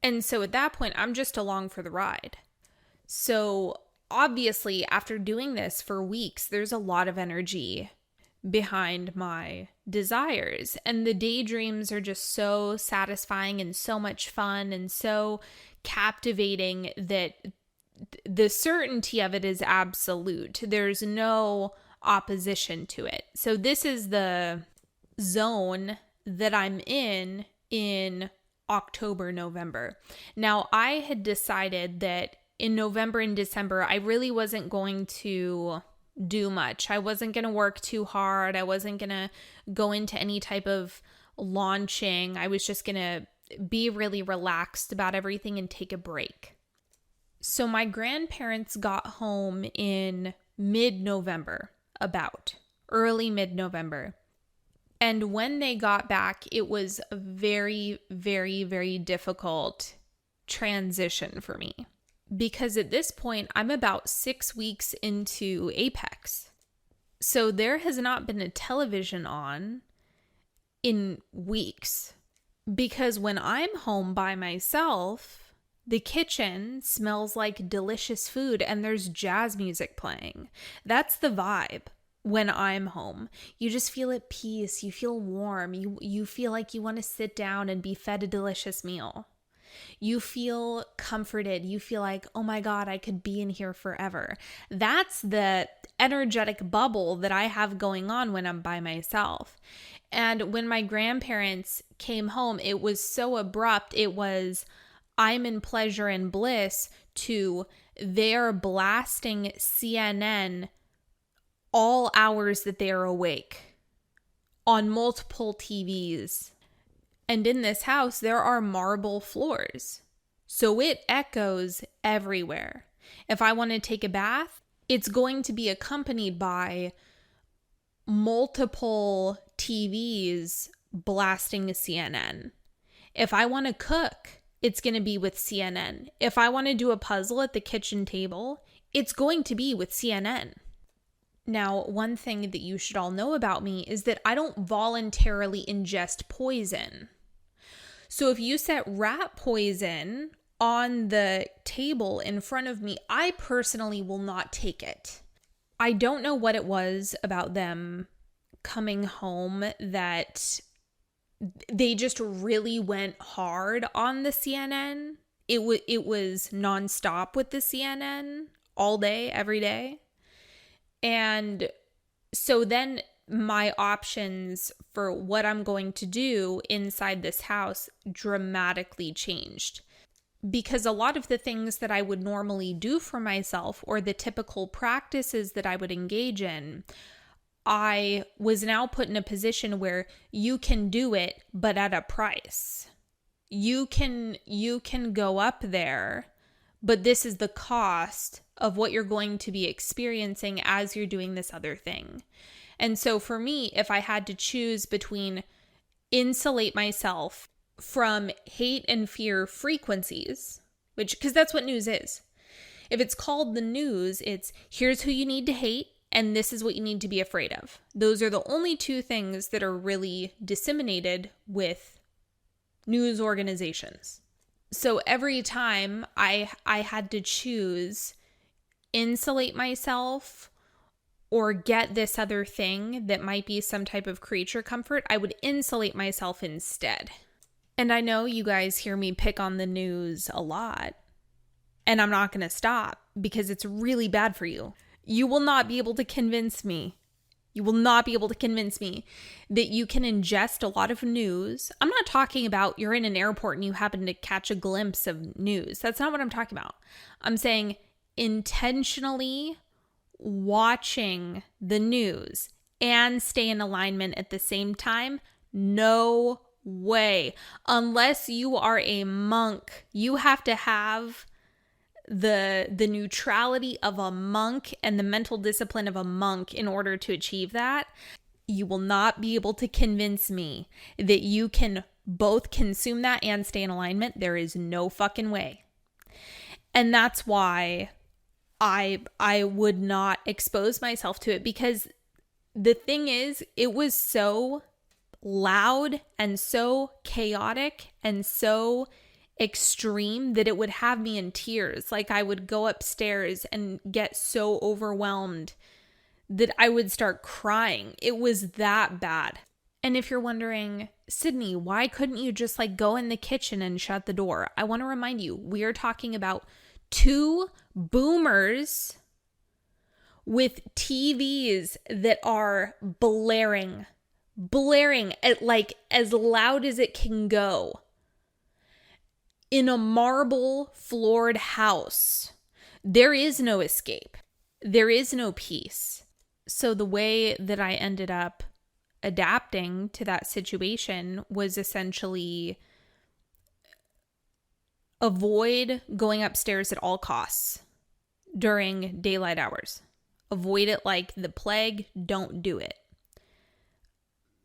Speaker 1: And so at that point, I'm just along for the ride. So obviously, after doing this for weeks, there's a lot of energy behind my desires. And the daydreams are just so satisfying and so much fun and so captivating that the certainty of it is absolute. There's no opposition to it. So this is the zone that I'm in October, November. Now, I had decided that in November and December, I really wasn't going to do much. I wasn't going to work too hard. I wasn't going to go into any type of launching. I was just going to be really relaxed about everything and take a break. So my grandparents got home in mid-November, about early mid-November. And when they got back, it was a very, very, very difficult transition for me. Because at this point, I'm about 6 weeks into Apex. So there has not been a television on in weeks. Because when I'm home by myself, the kitchen smells like delicious food and there's jazz music playing. That's the vibe when I'm home. You just feel at peace. You feel warm. You feel like you want to sit down and be fed a delicious meal. You feel comforted. You feel like, oh my God, I could be in here forever. That's the energetic bubble that I have going on when I'm by myself. And when my grandparents came home, it was so abrupt. It was, I'm in pleasure and bliss, to they're blasting CNN all hours that they are awake on multiple TVs. And in this house, there are marble floors. So it echoes everywhere. If I want to take a bath, it's going to be accompanied by multiple TVs blasting CNN. If I want to cook, it's going to be with CNN. If I want to do a puzzle at the kitchen table, it's going to be with CNN. Now, one thing that you should all know about me is that I don't voluntarily ingest poison. So if you set rat poison on the table in front of me, I personally will not take it. I don't know what it was about them coming home that they just really went hard on the CNN. It was nonstop with the CNN all day, every day. And so then my options for what I'm going to do inside this house dramatically changed. Because a lot of the things that I would normally do for myself, or the typical practices that I would engage in, I was now put in a position where you can do it, but at a price. You can go up there, but this is the cost of what you're going to be experiencing as you're doing this other thing. And so for me, if I had to choose between insulate myself from hate and fear frequencies, because that's what news is. If it's called the news, it's here's who you need to hate and this is what you need to be afraid of. Those are the only two things that are really disseminated with news organizations. So every time I had to choose insulate myself or get this other thing that might be some type of creature comfort, I would insulate myself instead. And I know you guys hear me pick on the news a lot, and I'm not going to stop because it's really bad for you. You will not be able to convince me. You will not be able to convince me that you can ingest a lot of news. I'm not talking about you're in an airport and you happen to catch a glimpse of news. That's not what I'm talking about. I'm saying intentionally watching the news and stay in alignment at the same time. No way. Unless you are a monk, you have to have the neutrality of a monk and the mental discipline of a monk in order to achieve that. You will not be able to convince me that you can both consume that and stay in alignment. There is no fucking way. And that's why I would not expose myself to it, because the thing is, it was so loud and so chaotic and so extreme that it would have me in tears. Like I would go upstairs and get so overwhelmed that I would start crying. It was that bad. And if you're wondering, Sydney, why couldn't you just go in the kitchen and shut the door? I want to remind you, we are talking about two boomers with TVs that are blaring at as loud as it can go in a marble floored house. There is no escape. There is no peace. So the way that I ended up adapting to that situation was essentially avoid going upstairs at all costs during daylight hours. Avoid it like the plague. Don't do it.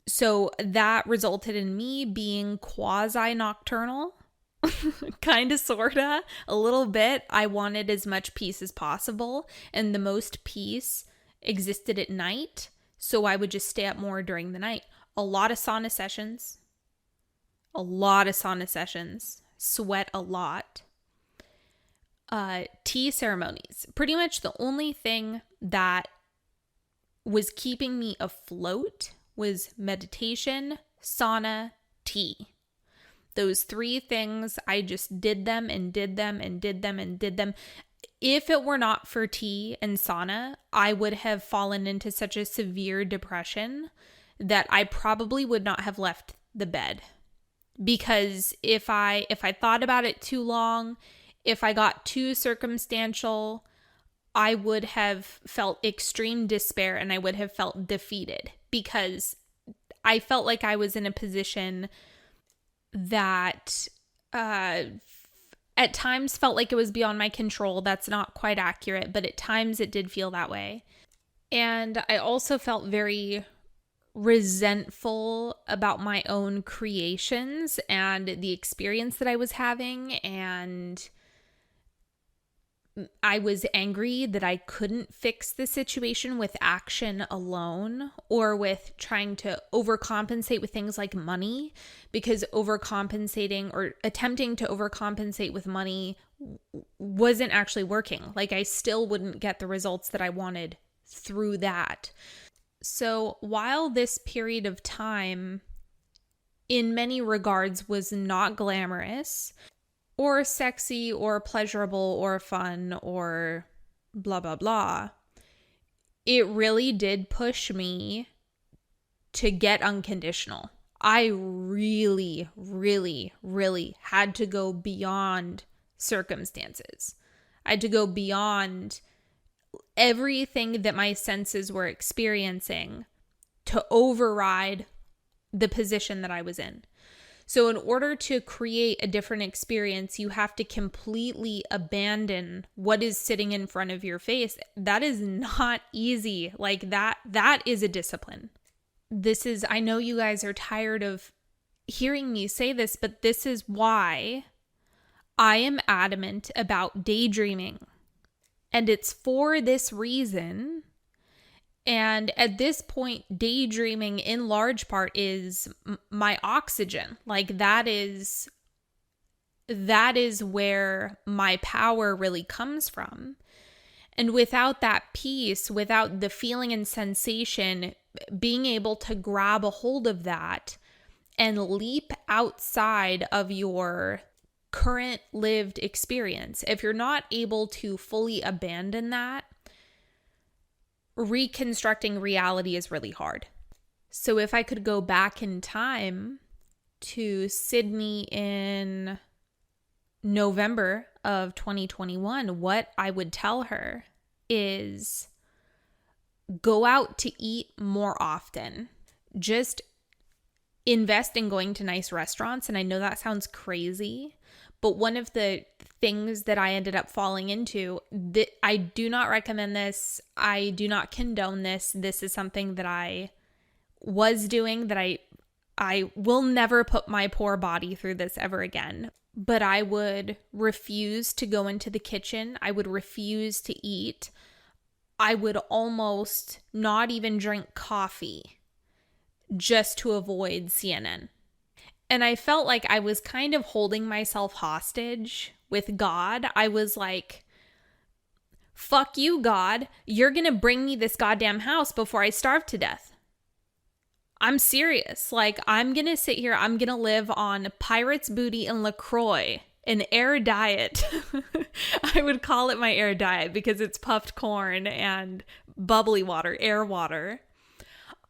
Speaker 1: So that resulted in me being quasi-nocturnal. Kind of, sorta, a little bit. I wanted as much peace as possible, and the most peace existed at night, so I would just stay up more during the night. A lot of sauna sessions, sweat a lot. Tea ceremonies. Pretty much the only thing that was keeping me afloat was meditation, sauna, tea. Those three things, I just did them and did them and did them and did them. If it were not for tea and sauna, I would have fallen into such a severe depression that I probably would not have left the bed. Because if I thought about it too long, if I got too circumstantial, I would have felt extreme despair and I would have felt defeated, because I felt like I was in a position that at times felt like it was beyond my control. That's not quite accurate, but at times it did feel that way. And I also felt very resentful about my own creations and the experience that I was having, and I was angry that I couldn't fix the situation with action alone or with trying to overcompensate with things like money, because overcompensating or attempting to overcompensate with money wasn't actually working. I still wouldn't get the results that I wanted through that. So while this period of time in many regards was not glamorous or sexy or pleasurable or fun or blah, blah, blah, it really did push me to get unconditional. I really, really, really had to go beyond circumstances. I had to go beyond everything that my senses were experiencing to override the position that I was in. So in order to create a different experience, you have to completely abandon what is sitting in front of your face. That is not easy. Like that is a discipline. I know you guys are tired of hearing me say this, but this is why I am adamant about daydreaming. And it's for this reason. And at this point, daydreaming in large part is my oxygen. Like that is where my power really comes from. And without that peace, without the feeling and sensation, being able to grab a hold of that and leap outside of your current lived experience, if you're not able to fully abandon that, reconstructing reality is really hard. So if I could go back in time to Sydney in November of 2021, what I would tell her is go out to eat more often. Just invest in going to nice restaurants. And I know that sounds crazy, but one of the things that I ended up falling into, that I do not recommend this. I do not condone this. This is something that I was doing that I will never put my poor body through this ever again. But I would refuse to go into the kitchen. I would refuse to eat. I would almost not even drink coffee just to avoid CNN. And I felt like I was kind of holding myself hostage with God. I was like, fuck you, God. You're going to bring me this goddamn house before I starve to death. I'm serious. Like, I'm going to sit here. I'm going to live on pirate's booty and LaCroix, an air diet. I would call it my air diet because it's puffed corn and bubbly water, air water.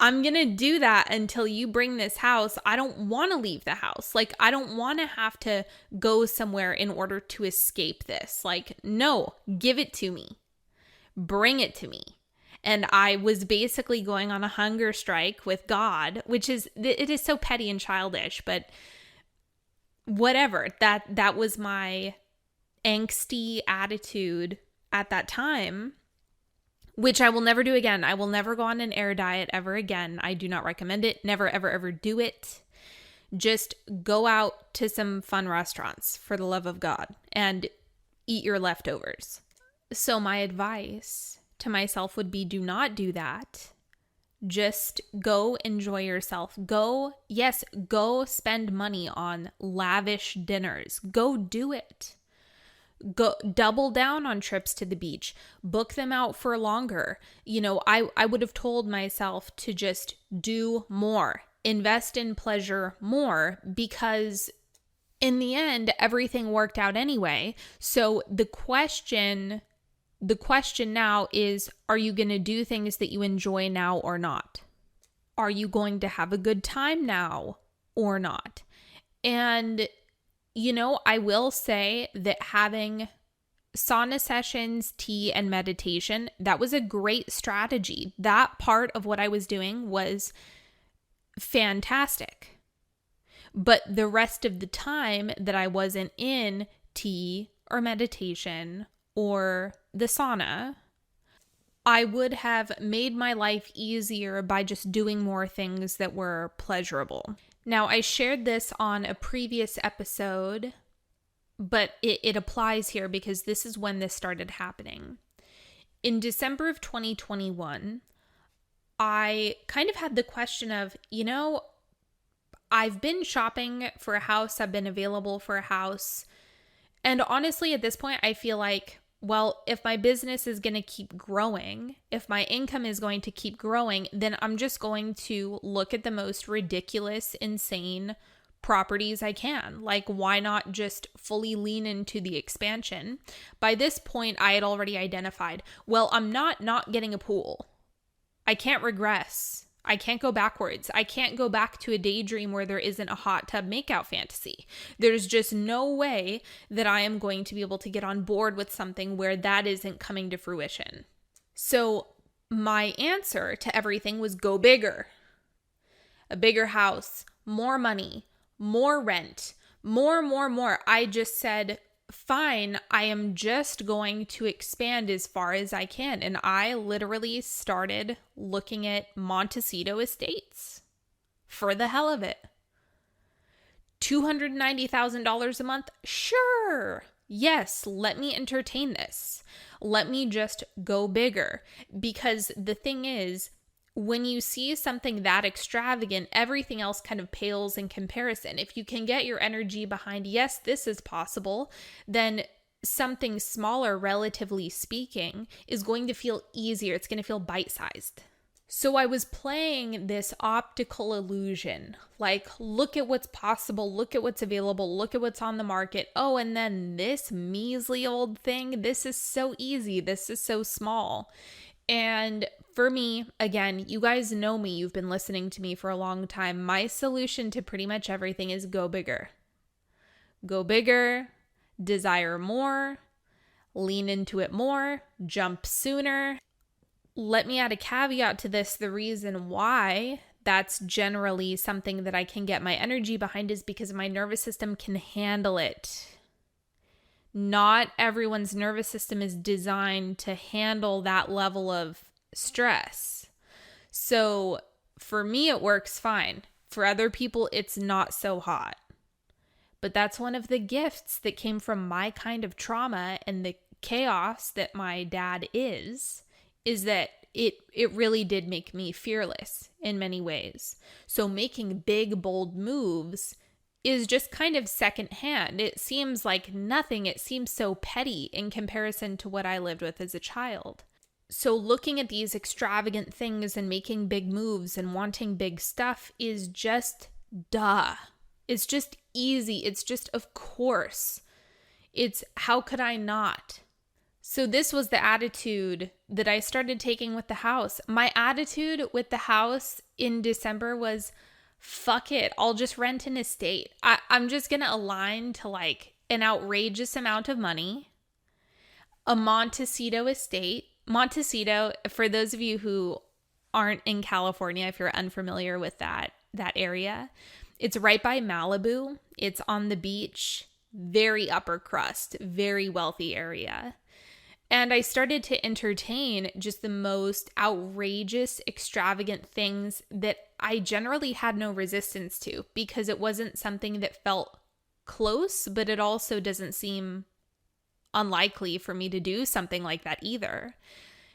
Speaker 1: I'm going to do that until you bring this house. I don't want to leave the house. Like, I don't want to have to go somewhere in order to escape this. Like, no, give it to me. Bring it to me. And I was basically going on a hunger strike with God, which is, it is so petty and childish, but whatever. That was my angsty attitude at that time, which I will never do again. I will never go on an air diet ever again. I do not recommend it. Never, ever, ever do it. Just go out to some fun restaurants for the love of God and eat your leftovers. So my advice to myself would be, do not do that. Just go enjoy yourself. Go spend money on lavish dinners. Go do it. Go double down on trips to the beach. Book them out for longer. You know, I would have told myself to just do more. Invest in pleasure more, because in the end, everything worked out anyway. So the question now is, are you going to do things that you enjoy now or not? Are you going to have a good time now or not? And, you know, I will say that having sauna sessions, tea, and meditation, that was a great strategy. That part of what I was doing was fantastic. But the rest of the time that I wasn't in tea or meditation or the sauna, I would have made my life easier by just doing more things that were pleasurable. Now, I shared this on a previous episode, but it applies here because this is when this started happening. In December of 2021, I kind of had the question of, you know, I've been shopping for a house, I've been available for a house, and honestly, at this point, I feel like, well, if my business is going to keep growing, if my income is going to keep growing, then I'm just going to look at the most ridiculous, insane properties I can. Like, why not just fully lean into the expansion? By this point, I had already identified, well, I'm not getting a pool. I can't regress. I can't go backwards. I can't go back to a daydream where there isn't a hot tub makeout fantasy. There's just no way that I am going to be able to get on board with something where that isn't coming to fruition. So my answer to everything was go bigger. A bigger house, more money, more rent, more. I just said, fine, I am just going to expand as far as I can. And I literally started looking at Montecito Estates for the hell of it. $290,000 a month? Sure. Yes, let me entertain this. Let me just go bigger. Because the thing is, when you see something that extravagant, everything else kind of pales in comparison. If you can get your energy behind, yes, this is possible, then something smaller, relatively speaking, is going to feel easier. It's going to feel bite-sized. So I was playing this optical illusion, like, look at what's possible, look at what's available, look at what's on the market. Oh, and then this measly old thing, this is so easy, this is so small. And for me, again, you guys know me, you've been listening to me for a long time. My solution to pretty much everything is go bigger. Go bigger, desire more, lean into it more, jump sooner. Let me add a caveat to this. The reason why that's generally something that I can get my energy behind is because my nervous system can handle it. Not everyone's nervous system is designed to handle that level of stress. So for me, it works fine. For other people, it's not so hot. But that's one of the gifts that came from my kind of trauma and the chaos that my dad is that it really did make me fearless in many ways. So making big, bold moves is just kind of secondhand. It seems like nothing. It seems so petty in comparison to what I lived with as a child. So looking at these extravagant things and making big moves and wanting big stuff is just duh. It's just easy. It's just of course. It's how could I not? So this was the attitude that I started taking with the house. My attitude with the house in December was, fuck it, I'll just rent an estate. I'm just going to align to like an outrageous amount of money. A Montecito estate. Montecito, for those of you who aren't in California, if you're unfamiliar with that area, it's right by Malibu. It's on the beach, very upper crust, very wealthy area. And I started to entertain just the most outrageous, extravagant things that I generally had no resistance to because it wasn't something that felt close, but it also doesn't seem unlikely for me to do something like that either.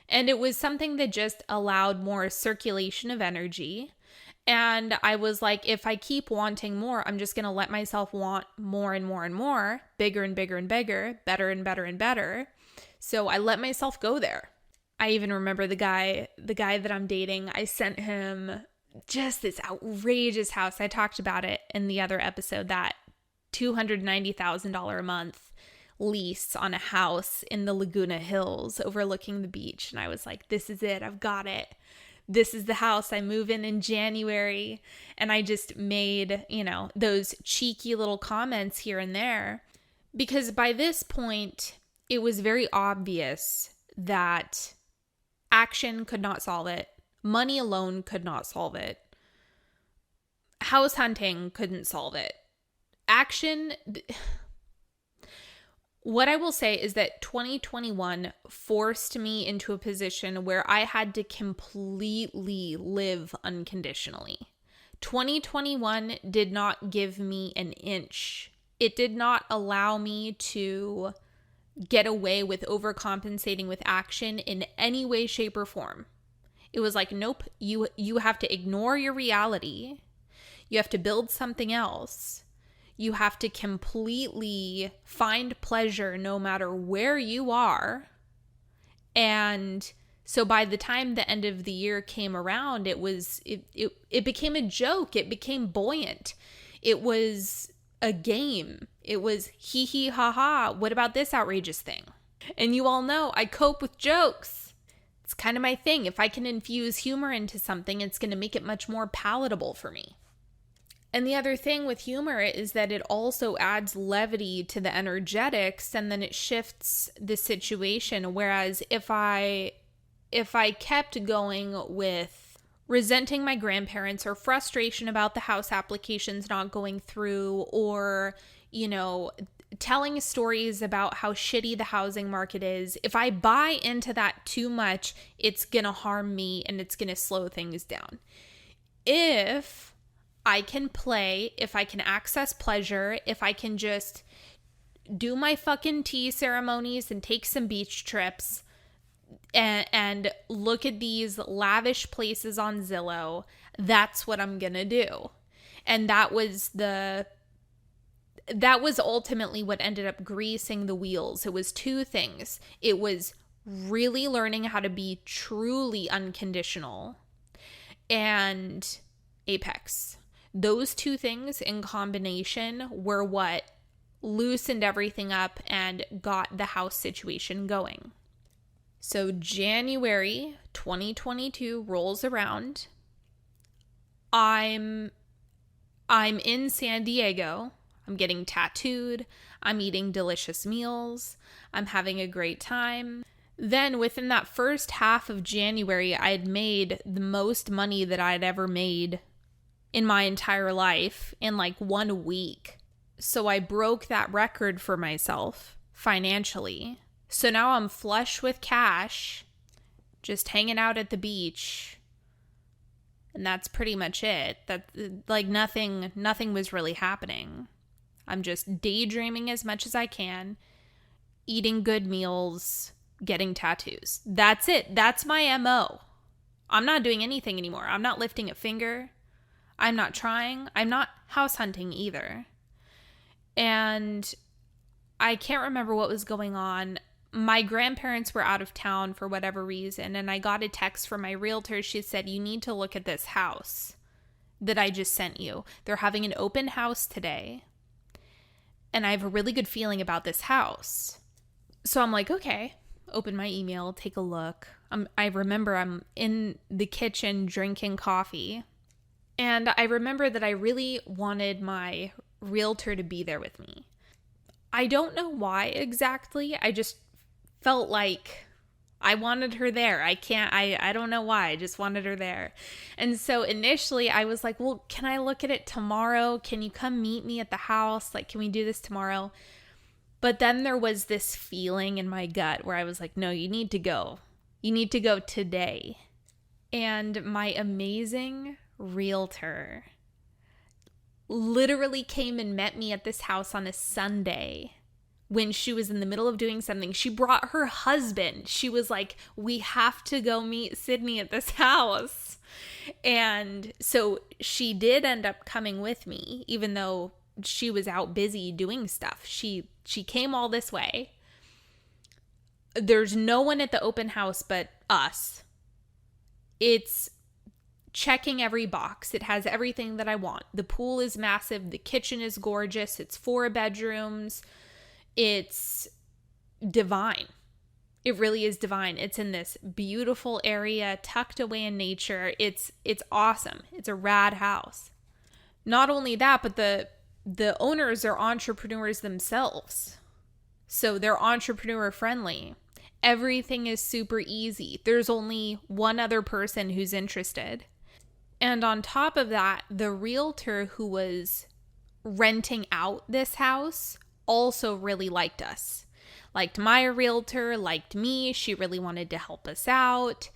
Speaker 1: And it was something that just allowed more circulation of energy. And I was like, if I keep wanting more, I'm just going to let myself want more and more and more, bigger and bigger and bigger, better and better and better. So I let myself go there. I even remember the guy that I'm dating, I sent him just this outrageous house. I talked about it in the other episode, that $290,000 a month lease on a house in the Laguna Hills overlooking the beach. And I was like, this is it. I've got it. This is the house. I move in January. And I just made, those cheeky little comments here and there. Because by this point, it was very obvious that action could not solve it. Money alone could not solve it. House hunting couldn't solve it. Action. What I will say is that 2021 forced me into a position where I had to completely live unconditionally. 2021 did not give me an inch. It did not allow me to get away with overcompensating with action in any way, shape, or form. It was like, nope, you have to ignore your reality. You have to build something else. You have to completely find pleasure no matter where you are. And so by the time the end of the year came around, it became a joke. It became buoyant. It was a game. It was hee hee ha ha. What about this outrageous thing? And you all know I cope with jokes. It's kind of my thing. If I can infuse humor into something, it's going to make it much more palatable for me. And the other thing with humor is that it also adds levity to the energetics, and then it shifts the situation. Whereas if I kept going with resenting my grandparents or frustration about the house applications not going through, or, telling stories about how shitty the housing market is, if I buy into that too much, it's going to harm me and it's going to slow things down. If I can play, if I can access pleasure, if I can just do my fucking tea ceremonies and take some beach trips and look at these lavish places on Zillow, that's what I'm going to do. And that was ultimately what ended up greasing the wheels. It was two things. It was really learning how to be truly unconditional, and Apex. Those two things in combination were what loosened everything up and got the house situation going. So January 2022 rolls around. I'm in San Diego. I'm getting tattooed. I'm eating delicious meals. I'm having a great time. Then within that first half of January, I had made the most money that I'd ever made in my entire life in like 1 week. So I broke that record for myself financially. So now I'm flush with cash, just hanging out at the beach. And that's pretty much it. That, like, nothing was really happening. I'm just daydreaming as much as I can, eating good meals, getting tattoos. That's it. That's my MO. I'm not doing anything anymore. I'm not lifting a finger. I'm not trying. I'm not house hunting either. And I can't remember what was going on. My grandparents were out of town for whatever reason, and I got a text from my realtor. She said, "You need to look at this house that I just sent you. They're having an open house today, and I have a really good feeling about this house." So I'm like, okay, open my email, take a look. I remember I'm in the kitchen drinking coffee, and I remember that I really wanted my realtor to be there with me. I don't know why exactly. I just felt like I wanted her there. I don't know why. I just wanted her there. And so initially I was like, well, can I look at it tomorrow? Can you come meet me at the house? Like, can we do this tomorrow? But then there was this feeling in my gut where I was like, no, you need to go. You need to go today. And my amazing realtor literally came and met me at this house on a Sunday when she was in the middle of doing something. She brought her husband. She was like, we have to go meet Sydney at this house. And so she did end up coming with me, even though she was out busy doing stuff. She came all this way. There's no one at the open house but us. It's checking every box. It has everything that I want. The pool is massive. The kitchen is gorgeous. It's 4 bedrooms. It's divine. It really is divine. It's in this beautiful area, tucked away in nature. It's awesome. It's a rad house. Not only that, but the owners are entrepreneurs themselves. So they're entrepreneur friendly. Everything is super easy. There's only one other person who's interested. And on top of that, the realtor who was renting out this house also really liked us. Liked my realtor, liked me. She really wanted to help us out,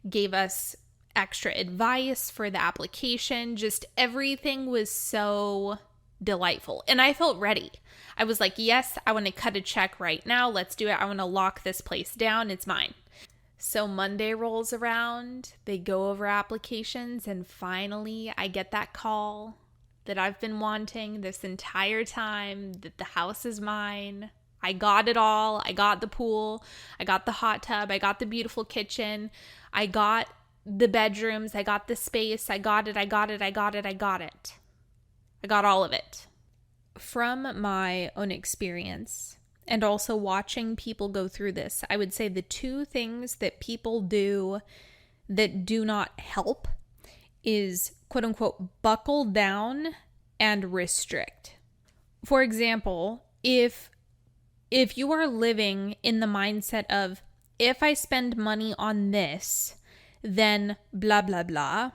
Speaker 1: gave us extra advice for the application. Just everything was so delightful. And I felt ready. I was like, yes, I want to cut a check right now. Let's do it. I want to lock this place down. It's mine. So Monday rolls around, they go over applications, and finally I get that call that I've been wanting this entire time, that the house is mine. I got it all. I got the pool. I got the hot tub. I got the beautiful kitchen. I got the bedrooms. I got the space. I got it. I got it. I got it. I got it. I got all of it. From my own experience, and also watching people go through this, I would say the two things that people do that do not help is, quote unquote, buckle down and restrict. For example, if you are living in the mindset of, if I spend money on this, then blah, blah, blah,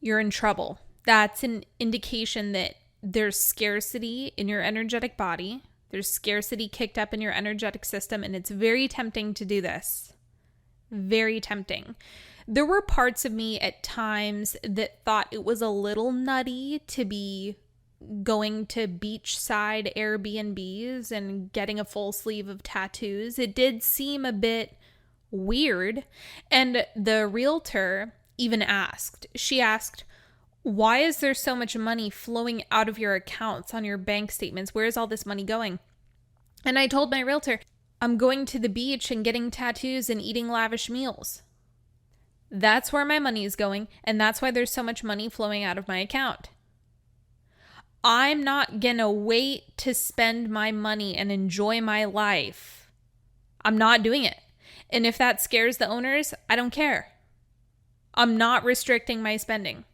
Speaker 1: you're in trouble. That's an indication that there's scarcity in your energetic body. There's scarcity kicked up in your energetic system, and it's very tempting to do this. Very tempting. There were parts of me at times that thought it was a little nutty to be going to beachside Airbnbs and getting a full sleeve of tattoos. It did seem a bit weird. And the realtor even asked, why is there so much money flowing out of your accounts on your bank statements? Where is all this money going? And I told my realtor, I'm going to the beach and getting tattoos and eating lavish meals. That's where my money is going, and that's why there's so much money flowing out of my account. I'm not gonna wait to spend my money and enjoy my life. I'm not doing it. And if that scares the owners, I don't care. I'm not restricting my spending.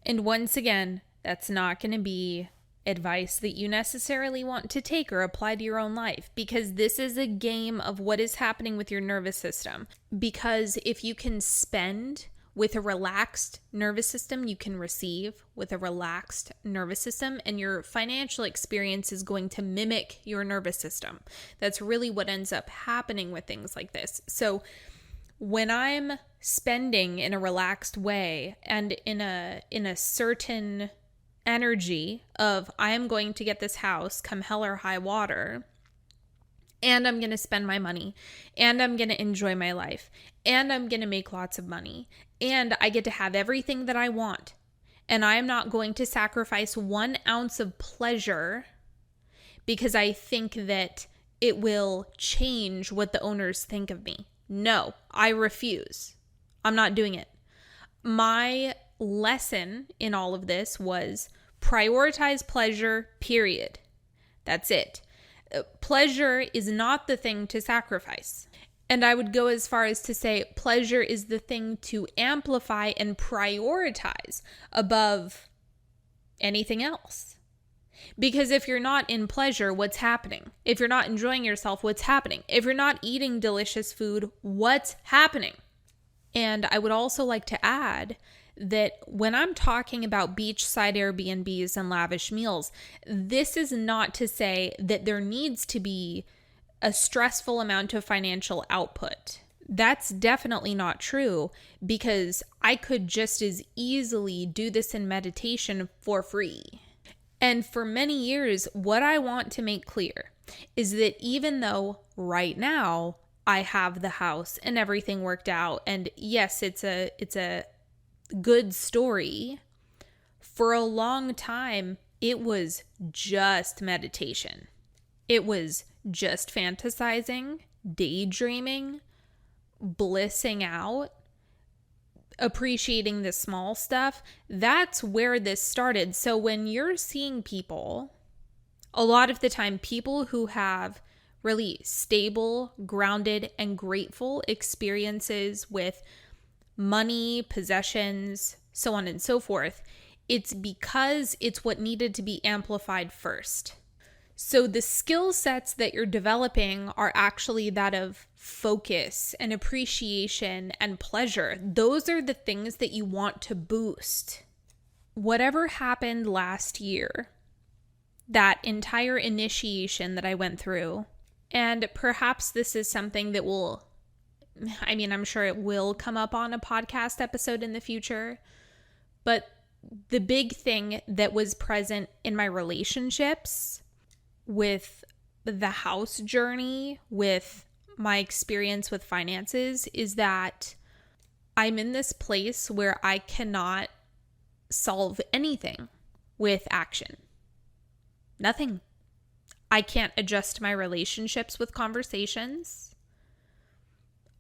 Speaker 1: And once again, that's not going to be advice that you necessarily want to take or apply to your own life, because this is a game of what is happening with your nervous system. Because if you can spend with a relaxed nervous system, you can receive with a relaxed nervous system, and your financial experience is going to mimic your nervous system. That's really what ends up happening with things like this. So when I'm spending in a relaxed way and in a certain energy of I am going to get this house come hell or high water, and I'm going to spend my money, and I'm going to enjoy my life, and I'm going to make lots of money, and I get to have everything that I want, and I am not going to sacrifice 1 ounce of pleasure because I think that it will change what the owners think of me. No, I refuse. I'm not doing it. My lesson in all of this was prioritize pleasure, period. That's it. Pleasure is not the thing to sacrifice. And I would go as far as to say pleasure is the thing to amplify and prioritize above anything else. Because if you're not in pleasure, what's happening? If you're not enjoying yourself, what's happening? If you're not eating delicious food, what's happening? And I would also like to add that when I'm talking about beachside Airbnbs and lavish meals, this is not to say that there needs to be a stressful amount of financial output. That's definitely not true, because I could just as easily do this in meditation for free. And for many years, what I want to make clear is that even though right now I have the house and everything worked out, and yes, it's a good story, for a long time, it was just meditation. It was just fantasizing, daydreaming, blissing out, appreciating the small stuff. That's where this started. So when you're seeing people, a lot of the time, people who have really stable, grounded, and grateful experiences with money, possessions, so on and so forth, it's because it's what needed to be amplified first. So the skill sets that you're developing are actually that of focus and appreciation and pleasure. Those are the things that you want to boost. Whatever happened last year, that entire initiation that I went through, and perhaps this is something that I'm sure it will come up on a podcast episode in the future, but the big thing that was present in my relationships, with the house journey, with my experience with finances, is that I'm in this place where I cannot solve anything with action. Nothing. I can't adjust my relationships with conversations.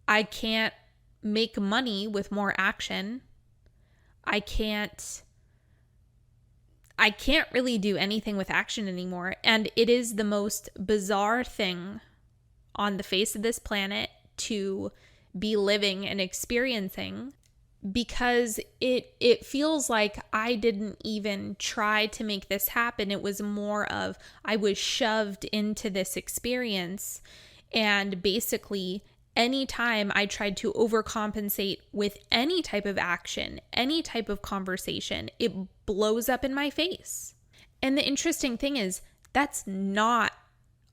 Speaker 1: I can't make money with more action. I can't really do anything with action anymore. And it is the most bizarre thing on the face of this planet to be living and experiencing, because it feels like I didn't even try to make this happen. It was more of I was shoved into this experience, and basically anytime I tried to overcompensate with any type of action, any type of conversation, it blows up in my face. And the interesting thing is, that's not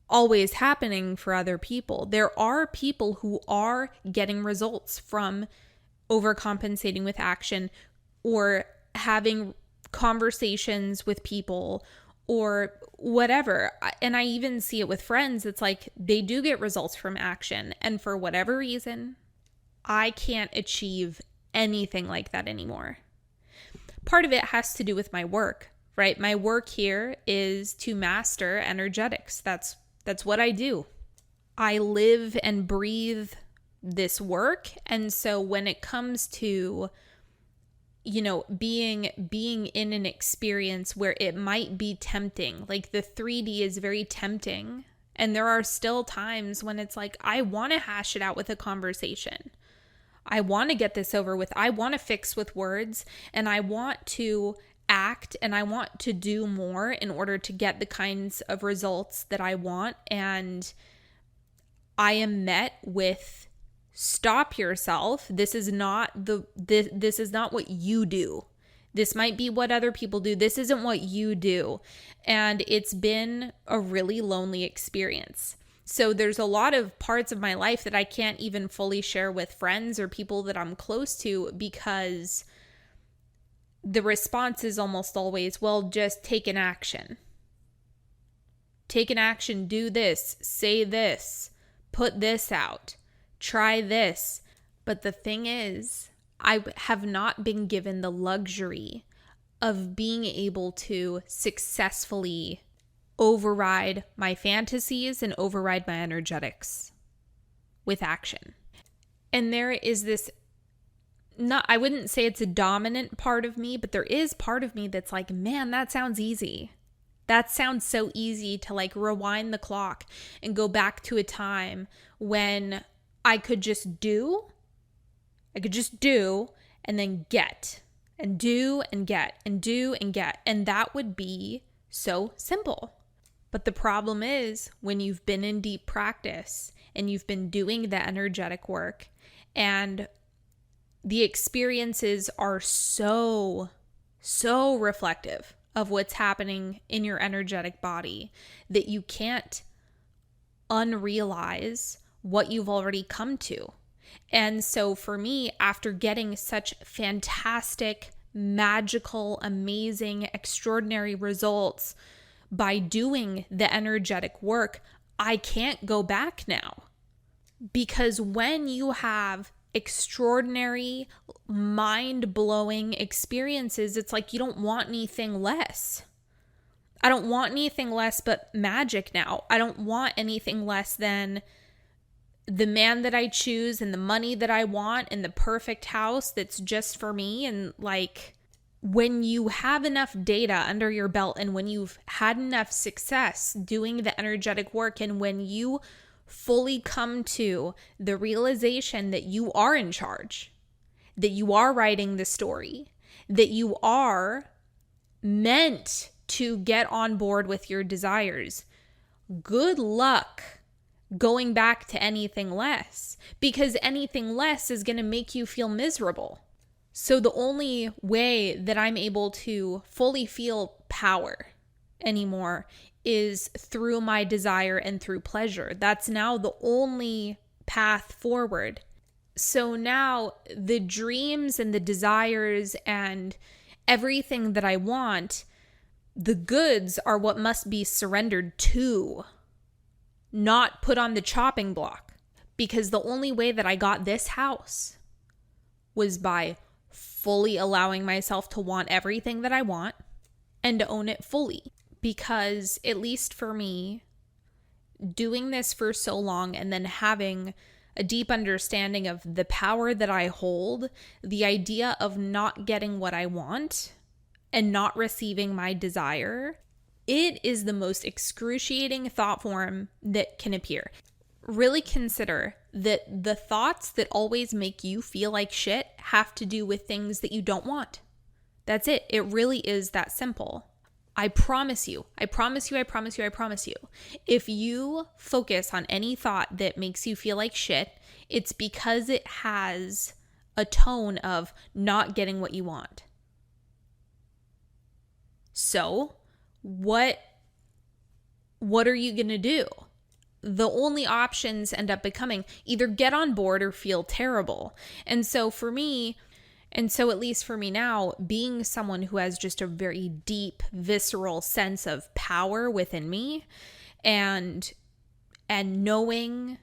Speaker 1: always happening for other people. There are people who are getting results from overcompensating with action or having conversations with people or whatever. And I even see it with friends. It's like they do get results from action. And for whatever reason, I can't achieve anything like that anymore. Part of it has to do with my work, right? My work here is to master energetics. That's what I do. I live and breathe this work. And so when it comes to, being in an experience where it might be tempting, like the 3D is very tempting. And there are still times when it's like, I want to hash it out with a conversation. I want to get this over with. I want to fix with words, and I want to act, and I want to do more in order to get the kinds of results that I want. And I am met with, stop yourself. This is not this is not what you do. This might be what other people do. This isn't what you do. And it's been a really lonely experience. So there's a lot of parts of my life that I can't even fully share with friends or people that I'm close to, because the response is almost always, well, just take an action. Take an action, do this, say this, put this out, try this. But the thing is, I have not been given the luxury of being able to successfully override my fantasies and override my energetics with action. And there is this, I wouldn't say it's a dominant part of me, but there is part of me that's like, man, that sounds easy. That sounds so easy to like rewind the clock and go back to a time when I could just do and then get and do and get and do and get. And that would be so simple. But the problem is, when you've been in deep practice and you've been doing the energetic work, and the experiences are so reflective of what's happening in your energetic body, that you can't unrealize what you've already come to. And so for me, after getting such fantastic, magical, amazing, extraordinary results by doing the energetic work, I can't go back now. Because when you have extraordinary, mind-blowing experiences, it's like you don't want anything less. I don't want anything less but magic now. I don't want anything less than the man that I choose and the money that I want and the perfect house that's just for me. And like, when you have enough data under your belt, and when you've had enough success doing the energetic work, and when you fully come to the realization that you are in charge, that you are writing the story, that you are meant to get on board with your desires, good luck going back to anything less, because anything less is going to make you feel miserable. So the only way that I'm able to fully feel power anymore is through my desire and through pleasure. That's now the only path forward. So now the dreams and the desires and everything that I want, the goods are what must be surrendered to, not put on the chopping block. Because the only way that I got this house was by fully allowing myself to want everything that I want and to own it fully. Because at least for me, doing this for so long and then having a deep understanding of the power that I hold, the idea of not getting what I want and not receiving my desire, it is the most excruciating thought form that can appear. Really consider that the thoughts that always make you feel like shit have to do with things that you don't want. That's it. It really is that simple. I promise you, I promise you, I promise you, I promise you. If you focus on any thought that makes you feel like shit, it's because it has a tone of not getting what you want. So, what are you going to do? The only options end up becoming either get on board or feel terrible. And so at least for me now, being someone who has just a very deep, visceral sense of power within me and knowing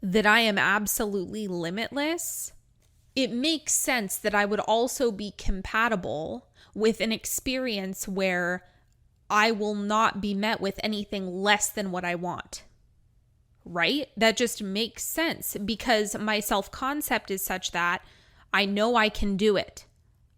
Speaker 1: that I am absolutely limitless, it makes sense that I would also be compatible with an experience where I will not be met with anything less than what I want. Right? That just makes sense because my self-concept is such that I know I can do it.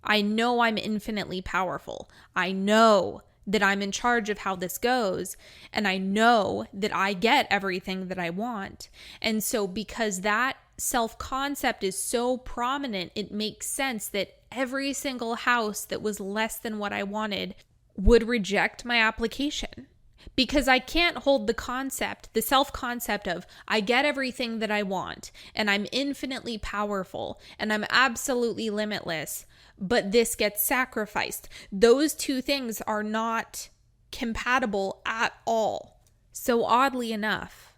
Speaker 1: I know I'm infinitely powerful. I know that I'm in charge of how this goes. And I know that I get everything that I want. And so because that self-concept is so prominent, it makes sense that every single house that was less than what I wanted would reject my application. Because I can't hold the self-concept of I get everything that I want and I'm infinitely powerful and I'm absolutely limitless, but this gets sacrificed. Those two things are not compatible at all. So oddly enough,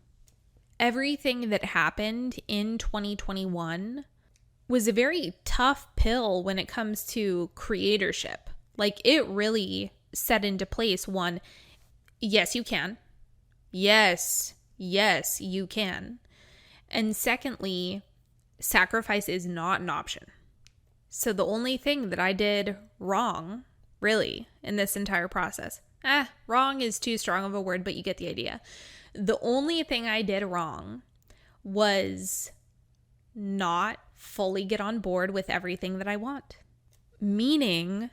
Speaker 1: everything that happened in 2021 was a very tough pill when it comes to creatorship. Like it really set into place one, yes, you can. Yes, you can. And secondly, sacrifice is not an option. So the only thing that I did wrong, really, in this entire process, wrong is too strong of a word, but you get the idea. The only thing I did wrong was not fully get on board with everything that I want. Meaning,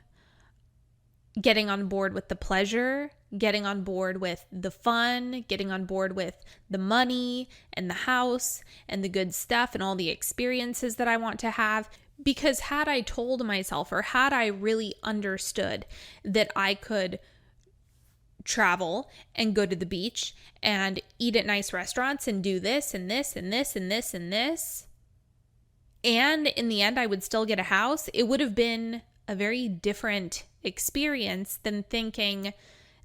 Speaker 1: getting on board with the pleasure, getting on board with the fun, getting on board with the money and the house and the good stuff and all the experiences that I want to have. Because had I told myself or had I really understood that I could travel and go to the beach and eat at nice restaurants and do this and this and this and this and this, and in the end I would still get a house, it would have been a very different experience than thinking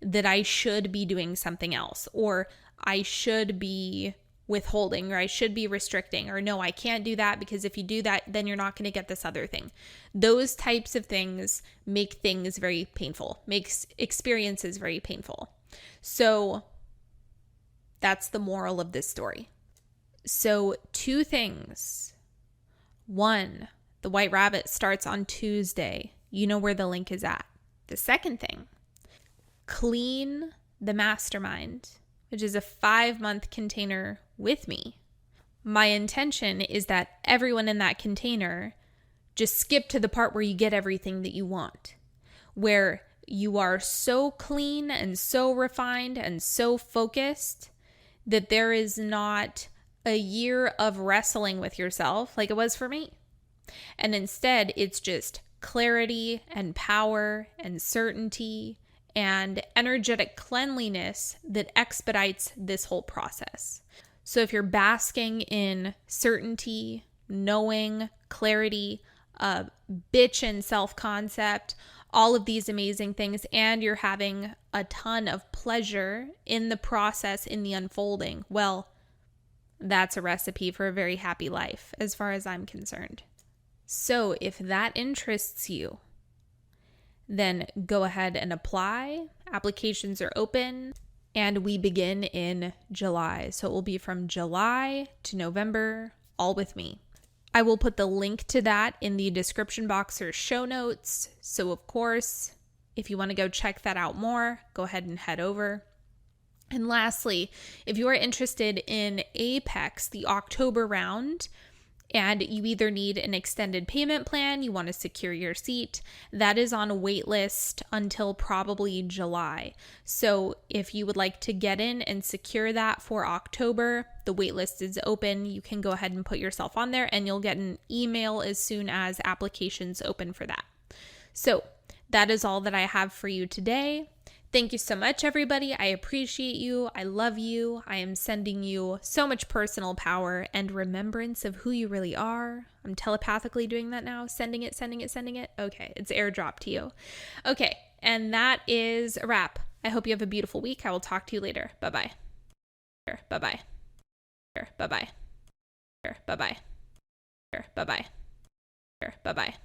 Speaker 1: that I should be doing something else, or I should be withholding, or I should be restricting, or no, I can't do that because if you do that, then you're not going to get this other thing. Those types of things make things very painful, makes experiences very painful. So that's the moral of this story. So 2 things. 1, the White Rabbit starts on Tuesday. You know where the link is at. The second thing, clean the mastermind, which is a 5-month container with me. My intention is that everyone in that container just skip to the part where you get everything that you want, where you are so clean and so refined and so focused that there is not a year of wrestling with yourself like it was for me. And instead, it's just clarity and power and certainty and energetic cleanliness that expedites this whole process. So if you're basking in certainty, knowing, clarity, bitch and self-concept, all of these amazing things, and you're having a ton of pleasure in the process, in the unfolding, well, that's a recipe for a very happy life as far as I'm concerned. So if that interests you, then go ahead and apply. Applications are open and we begin in July. So it will be from July to November, all with me. I will put the link to that in the description box or show notes. So of course, if you want to go check that out more, go ahead and head over. And lastly, if you are interested in Apex, the October round, and you either need an extended payment plan, you want to secure your seat, that is on a wait list until probably July. So if you would like to get in and secure that for October, the wait list is open. You can go ahead and put yourself on there and you'll get an email as soon as applications open for that. So that is all that I have for you today. Thank you so much, everybody. I appreciate you. I love you. I am sending you so much personal power and remembrance of who you really are. I'm telepathically doing that now. Sending it. Okay, it's airdrop to you. Okay, and that is a wrap. I hope you have a beautiful week. I will talk to you later. Bye-bye. Bye-bye. Bye-bye. Bye-bye. Bye-bye. Bye-bye.